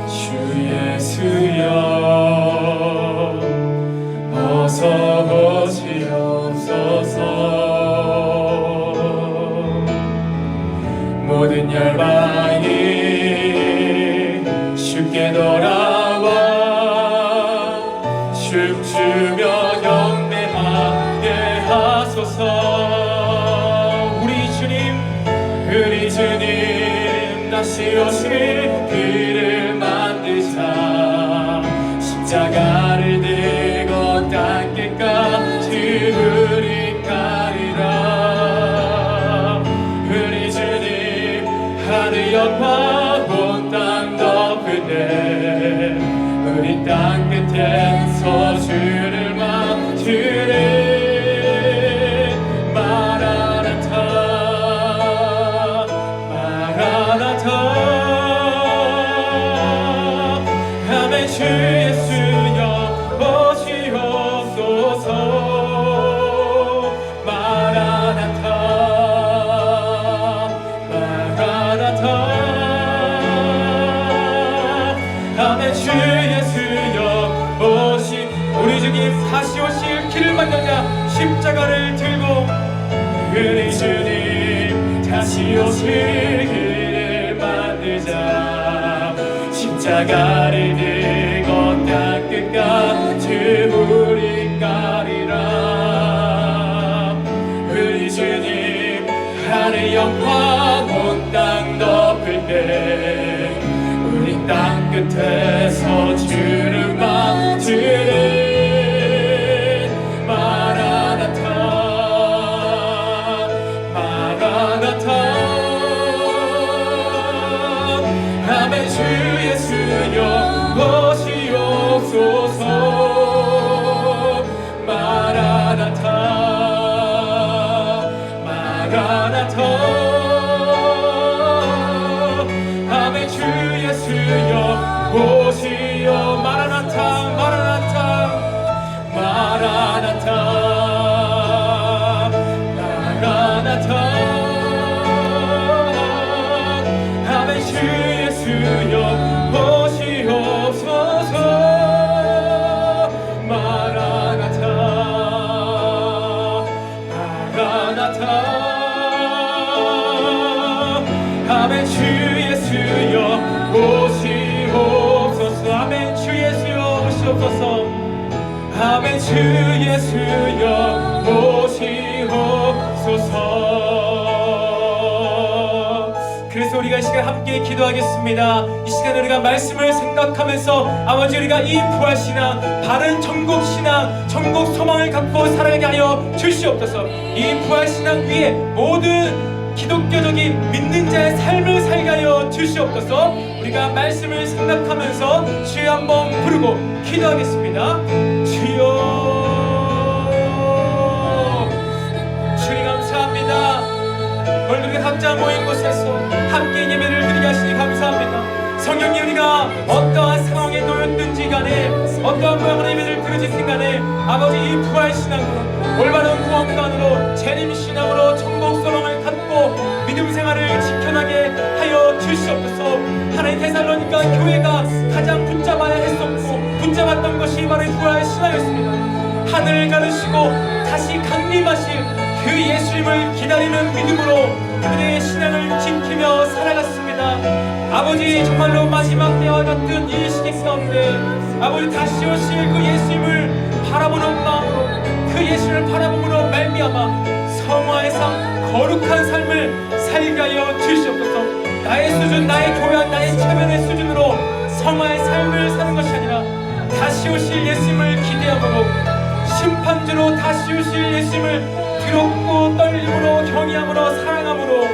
주 예수여 어서 오시옵소서. 모든 열방이 주께 돌아와 춤추며 경배하게 하소서. 우리 주님 다시 오실 길을 만들자. 십자가를 들고 땅끝까지 우리 가리라. 우리 주님 하늘 영광 온 땅 덮을 때 우리 땅 끝에서 주를 만드리. 마라나타 마라나타 아멘. 주 예수여 오시옵소서. 마라나타 마라나타 아멘. 주 예수여 오시. 우리 주님 다시 오실 길을 만들자. 십자가를 들고 우리 주님 다시 오실 길을 만들자. 십자가를 들고 땅 끝까지 우리 가리라. 우리 주님 하늘 영광 온 땅 덮을 때 우리 땅 끝에서 주를 만드리. 마라나타 마라나타 마라나타 아멘 주 예수여 오시어 마라나타 마라나타 마라나타 마라나타 아멘 주 예수여 오시옵소서 마라나타 마라나타 아멘 주 예수여 오시옵소서 아멘 주 예수여 오시옵소서 아멘 주 예수여 오시옵소서. 그래서 우리가 이 시간 함께 기도하겠습니다. 이 시간에 우리가 말씀을 생각하면서 아버지 우리가 이 부활신앙 바른 천국신앙 천국 소망을 갖고 살아가게 하여 주시옵소서. 이 부활신앙 위에 모든 기독교적인 믿는 자의 삶을 살게 하여 주시옵소서. 우리가 말씀을 생각하면서 주여 한번 부르고 기도하겠습니다. 주여 주님 감사합니다. 오늘 우리가 각자 모인 곳에서 함께 예배를 드리게 하시니 감사합니다. 성령님 우리가 어떠한 상황에 놓였든지 간에 어떠한 모양으로 예배를 드리든 간에 아버지 이 부활신앙으로 올바른 구원관으로 재림신앙으로 천국 소망을 갖고 믿음 생활을 지켜나게 하여 주시옵소서. 하나님 데살로니가 교회가 가장 붙잡아야 했었고 붙잡았던 것이 바로 부활신앙이었습니다. 하늘을 가르시고 다시 강림하실 그 예수님을 기다리는 믿음으로 그들의 신앙을 지키며 살아갔습니다. 아버지 정말로 마지막 때와 같은 이 시기 가운데 아버지 다시 오실 그 예수님을 바라보는 마음으로 그 예수님을 바라봄으로 말미암아 성화의 거룩한 삶을 살게 하여 주시옵소서. 나의 수준, 나의 교양, 나의 체면의 수준으로 성화의 삶을 사는 것이 아니라 다시 오실 예수님을 기대함으로 심판주로 다시 오실 예수님을 두렵고 떨림으로 경외함으로 사랑함으로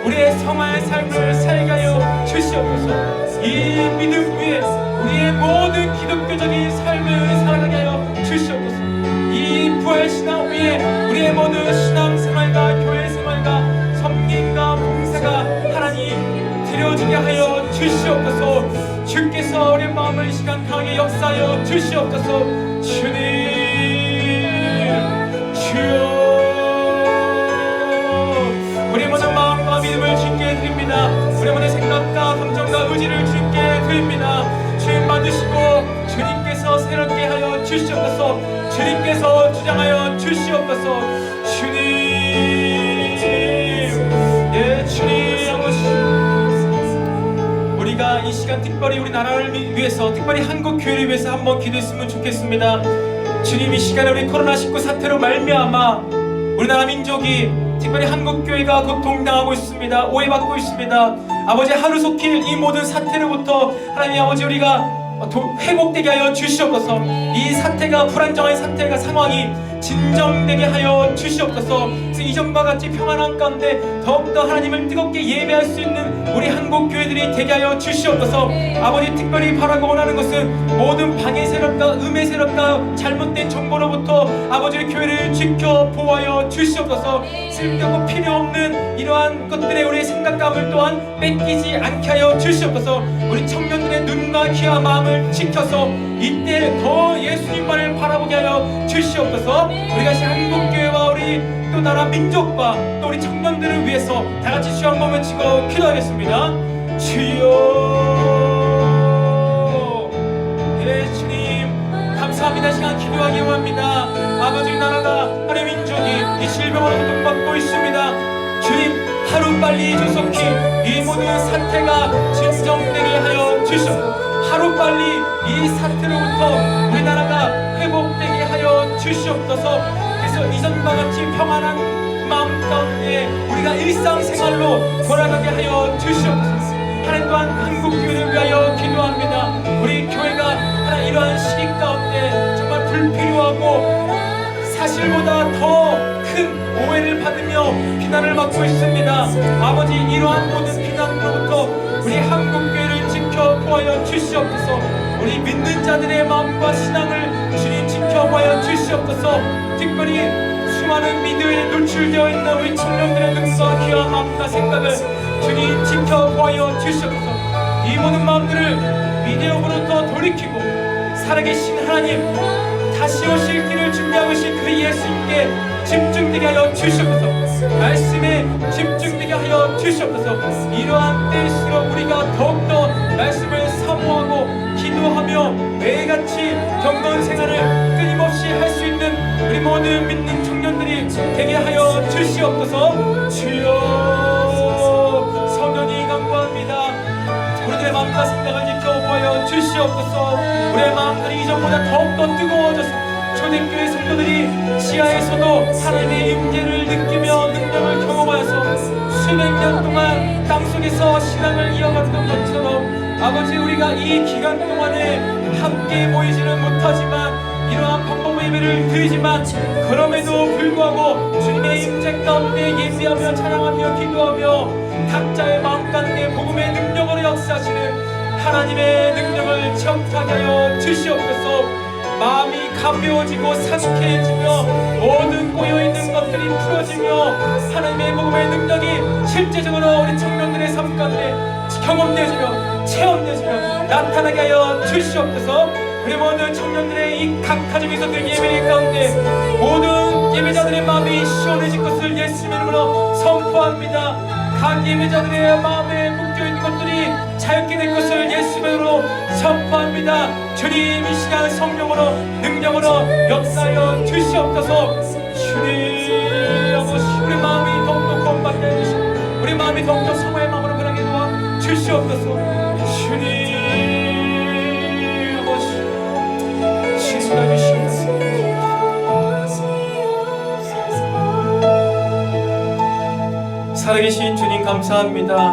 우리의 성화의 삶을 살게 하여 주시옵소서. 이 믿음 위에 우리의 모든 기독교적인 삶을 살아가게 하여 주시옵소서. 이 부활신앙 위에 우리의 모든 신앙생활과 교회생활과 섬김과 봉사가 하나님 드려지게 하여 주시옵소서. 주께서 우리의 마음을 이 시간 강하게 역사하여 주시옵소서. 주님 주여 우리의 모든 마음과 믿음을 주님께 드립니다. 우리의 모든 생각과 감정과 의지를 주님께 드립니다. 주님 받으시고 주님께서 새롭게 하여 주시옵소서. 주님께서 주장하여 주시옵소서. 주님 예 주님 아버지 우리가 이 시간 특별히 우리 나라를 위해서 특별히 한국 교회를 위해서 한번 기도했으면 좋겠습니다. 주님 이 시간에 우리 코로나19 사태로 말미암아 우리나라 민족이 특별히 한국교회가 고통당하고 있습니다. 오해받고 있습니다. 아버지 하루속히 이 모든 사태로부터 하나님 아버지 우리가 회복되게 하여 주시옵소서. 이 사태가 불안정한 사태가 상황이 진정되게 하여 주시옵소서. 그래서 이전과 같이 평안한 가운데 더욱더 하나님을 뜨겁게 예배할 수 있는 우리 한국 교회들이 되게 하여 주시옵소서. 아버지 특별히 바라고 원하는 것은 모든 방해 세력과 음해 세력과 잘못된 정보로부터 아버지의 교회를 지켜 보호하여 주시옵소서. 쓸데없고 필요 없는 이러한 것들의 우리의 생각감을 또한 뺏기지 않게 하여 주시옵소서. 우리 청년들의 눈과 귀와 마음을 지켜서 이때 더 예수님만을 바라보게 하여 주시옵소서. 우리가 한국교회와 우리 또 나라 민족과 또 우리 청년들을 위해서 다같이 주여 한번 외치고 기도하겠습니다. 주여 예 주님 감사합니다. 시간 기도하기 원합니다. 아버지 나라가 하나님 민족이 이 질병으로 고통받고 있습니다. 주님 하루빨리 조속히 이 모든 사태가 진정되게 하여 주시옵소서. 하루빨리 이 사태로부터 우리나라가 회복되게 하여 주시옵소서. 그래서 이전과 같이 평안한 마음 가운데 우리가 일상생활로 돌아가게 하여 주시옵소서. 하나님 또한 한국교회를 위하여 기도합니다. 우리 교회가 하나님 이러한 시기 가운데 정말 불필요하고 사실보다 더 큰 오해를 받으며 비난을 받고 있습니다. 아버지 이러한 모든 비난으로부터 우리 한국교회를 지켜보아여 주시옵소서. 우리 믿는 자들의 마음과 신앙을 주님 지켜보아여 주시옵소서. 특별히 수많은 미디어에 노출되어 있는 우리 청년들의 생각을 주님 지켜보아여 주시옵소서. 이 모든 마음들을 미디어로부터 돌이키고 살아계신 하나님 다시 오실 길을 준비하고 계신 그 예수님께 집중되게 하여 주시옵소서. 말씀에 집중되게 하여 주시옵소서. 이러한 때일수록 우리가 더욱더 말씀을 사모하고 기도하며 매일같이 경건 생활을 끊임없이 할 수 있는 우리 모든 믿는 청년들이 되게 하여 주시옵소서. 주여 성령이 간구합니다. 우리들의 마음과 생각을 지켜보아여 주시옵소서. 우리의 마음들이 이전보다 더욱더 뜨거워져서 초대교회 성도들이 지하에서도 하나님의 임재를 느끼며 능력을 경험하여서 수백 년 동안 땅속에서 신앙을 이어갔던 것처럼 아버지 우리가 이 기간 동안에 함께 모이지는 못하지만 이러한 방법의 예배를 드리지만 그럼에도 불구하고 주님의 임재 가운데 예배하며 찬양하며 기도하며 각자의 마음 가운데 복음의 능력으로 역사하시는 하나님의 능력을 체험하게 하여 주시옵소서. 마음이 가벼워지고 상쾌해지며 모든 꼬여있는 것들이 풀어지며 하나님의 복음의 능력이 실제적으로 우리 청년들의 삶 가운데 경험되어지며 체험되어지며 나타나게 하여 주시옵소서. 우리 모든 청년들의 이 각 가정에서 드린 예배 가운데 모든 예배자들의 마음이 시원해질 것을 예수님의 이름으로 선포합니다. 각 예배자들의 마음에 묶여있는 것들이 자유케 될 것을 예수님의 이름으로 선포합니다. 주님 이 시간 성령으로 능력으로 역사하여 주시옵소서. 주님 아버지 우리 마음이 더욱더 구원받게 해주시고 우리 마음이 더욱더 성화의 마음으로 변하게 도와 주시옵소서. 주님 아버지 진수해 주시옵소서. 살아계신 주님 감사합니다.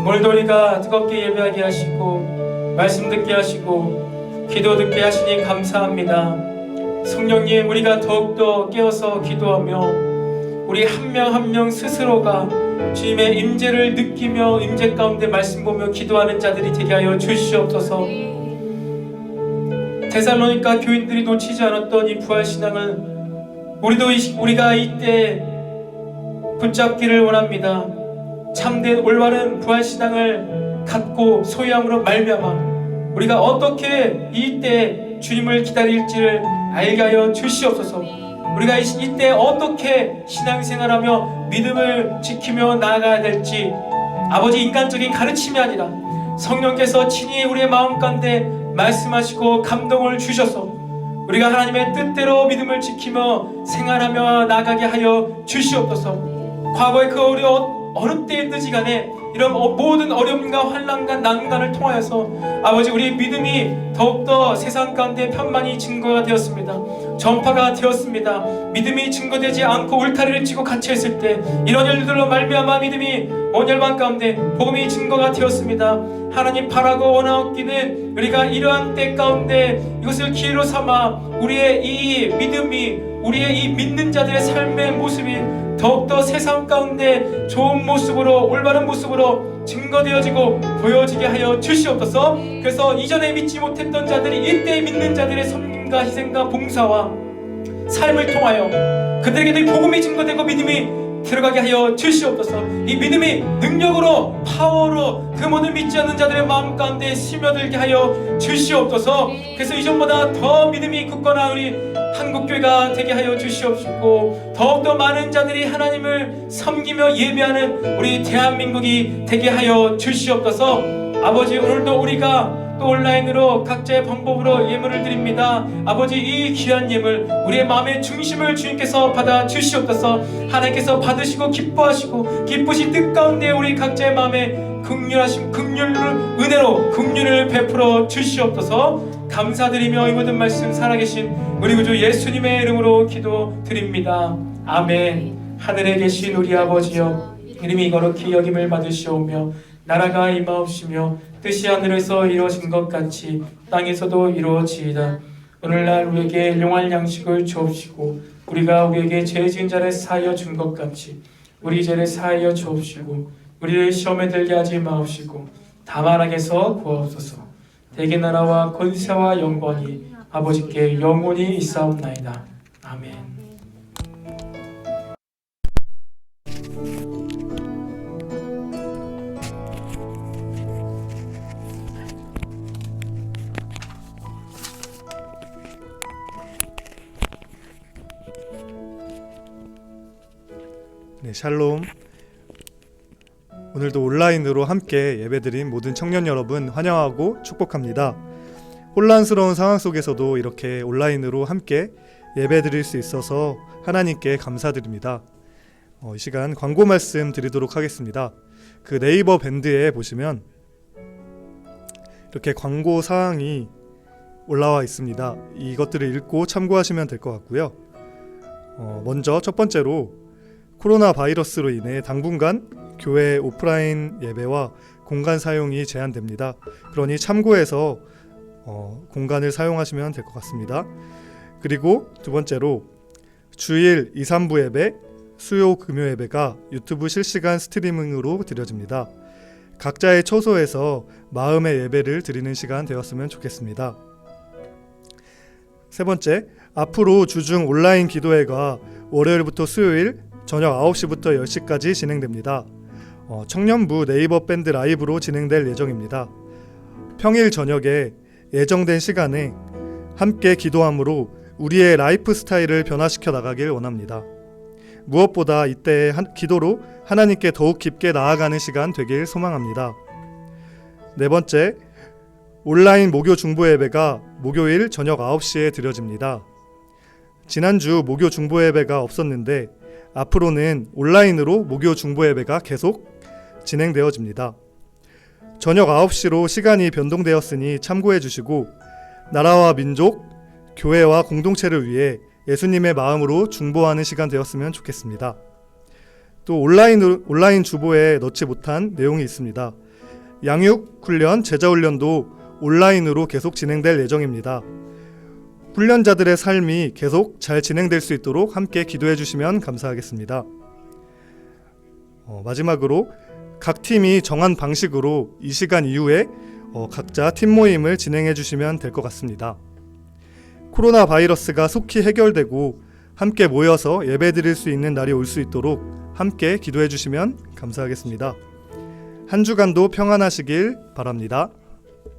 오늘도 우리가 뜨겁게 예배하게 하시고 말씀 듣게 하시고 기도 듣게 하시니 감사합니다. 성령님 우리가 더욱더 깨어서 기도하며 우리 한 명 한 명 스스로가 주님의 임재를 느끼며 임재 가운데 말씀 보며 기도하는 자들이 되게 하여 주시옵소서. 데살로니가 교인들이 놓치지 않았던 이 부활신앙을 우리가 이때 붙잡기를 원합니다. 참된 올바른 부활신앙을 갖고 소유함으로 말미암아 우리가 어떻게 이때 주님을 기다릴지를 알게 하여 주시옵소서. 우리가 이때 어떻게 신앙생활하며 믿음을 지키며 나아가야 될지 아버지 인간적인 가르침이 아니라 성령께서 친히 우리의 마음 가운데 말씀하시고 감동을 주셔서 우리가 하나님의 뜻대로 믿음을 지키며 생활하며 나가게 하여 주시옵소서. 과거의 그 어느 때든지 간에 이런 모든 어려움과 환난과 난간을 통하여서 아버지 우리의 믿음이 더욱더 세상 가운데 편만히 증거가 되었습니다. 전파가 되었습니다. 믿음이 증거되지 않고 울타리를 치고 갇혀있을 때 이런 일들로 말미암아 믿음이 온열반 가운데 복음이 증거가 되었습니다. 하나님 바라고 원하옵기는 우리가 이러한 때 가운데 이것을 기회로 삼아 우리의 이 믿음이 우리의 이 믿는 자들의 삶의 모습이 더욱더 세상 가운데 좋은 모습으로 올바른 모습으로 증거되어지고 보여지게 하여 주시옵소서. 그래서 이전에 믿지 못했던 자들이 이때 믿는 자들의 섬김과 희생과 봉사와 삶을 통하여 그들에게도 복음이 증거되고 믿음이 들어가게 하여 주시옵소서. 이 믿음이 능력으로 파워로 그 모든 믿지 않는 자들의 마음 가운데 스며들게 하여 주시옵소서. 그래서 이전보다 더 믿음이 굳건한 우리 한국교회가 되게 하여 주시옵시고 더욱더 많은 자들이 하나님을 섬기며 예배하는 우리 대한민국이 되게 하여 주시옵소서. 아버지 오늘도 우리가 또 온라인으로 각자의 방법으로 예물을 드립니다. 아버지 이 귀한 예물 우리의 마음의 중심을 주님께서 받아 주시옵소서. 하나님께서 받으시고 기뻐하시고 기쁘신 뜻 가운데 우리 각자의 마음에 긍휼하심 긍휼을 은혜로 긍휼을 베풀어 주시옵소서. 감사드리며 이 모든 말씀 살아계신 우리 구주 예수님의 이름으로 기도드립니다. 아멘. 하늘에 계신 우리 아버지여 이름이 거룩히 여김을 받으시오며 나라가 임하옵시며 뜻이 하늘에서 이루어진 것 같이 땅에서도 이루어지이다. 오늘날 우리에게 일용할 양식을 주옵시고 우리가 우리에게 죄 지은 자를 사하여 준 것 같이 우리 죄를 사하여 주옵시고 우리를 시험에 들게 하지 마옵시고 다만 악에서 구하옵소서. 대개 나라와 권세와 영광이 아버지께 영원히 있사옵나이다. 아멘. 샬롬. 오늘도 온라인으로 함께 예배드린 모든 청년 여러분 환영하고 축복합니다. 혼란스러운 상황 속에서도 이렇게 온라인으로 함께 예배드릴 수 있어서 하나님께 감사드립니다. 이 시간 광고 말씀 드리도록 하겠습니다. 그 네이버 밴드에 보시면 이렇게 광고 사항이 올라와 있습니다. 이것들을 읽고 참고하시면 될 것 같고요. 먼저 첫 번째로 코로나 바이러스로 인해 당분간 교회 오프라인 예배와 공간 사용이 제한됩니다. 그러니 참고해서 공간을 사용하시면 될 것 같습니다. 그리고 두 번째로 주일 2, 3부 예배, 수요 금요 예배가 유튜브 실시간 스트리밍으로 드려집니다. 각자의 처소에서 마음의 예배를 드리는 시간 되었으면 좋겠습니다. 세 번째, 앞으로 주중 온라인 기도회가 월요일부터 수요일 저녁 9시부터 10시까지 진행됩니다. 청년부 네이버 밴드 라이브로 진행될 예정입니다. 평일 저녁에 예정된 시간에 함께 기도함으로 우리의 라이프 스타일을 변화시켜 나가길 원합니다. 무엇보다 이때의 기도로 하나님께 더욱 깊게 나아가는 시간 되길 소망합니다. 네 번째, 온라인 목요 중보 예배가 목요일 저녁 9시에 드려집니다. 지난주 목요 중보 예배가 없었는데 앞으로는 온라인으로 목요 중보 예배가 계속 진행되어집니다. 저녁 9시로 시간이 변동되었으니 참고해 주시고 나라와 민족, 교회와 공동체를 위해 예수님의 마음으로 중보하는 시간 되었으면 좋겠습니다. 또 온라인 주보에 넣지 못한 내용이 있습니다. 양육, 훈련, 제자 훈련도 온라인으로 계속 진행될 예정입니다. 훈련자들의 삶이 계속 잘 진행될 수 있도록 함께 기도해 주시면 감사하겠습니다. 마지막으로 각 팀이 정한 방식으로 이 시간 이후에 각자 팀 모임을 진행해 주시면 될 것 같습니다. 코로나 바이러스가 속히 해결되고 함께 모여서 예배드릴 수 있는 날이 올 수 있도록 함께 기도해 주시면 감사하겠습니다. 한 주간도 평안하시길 바랍니다.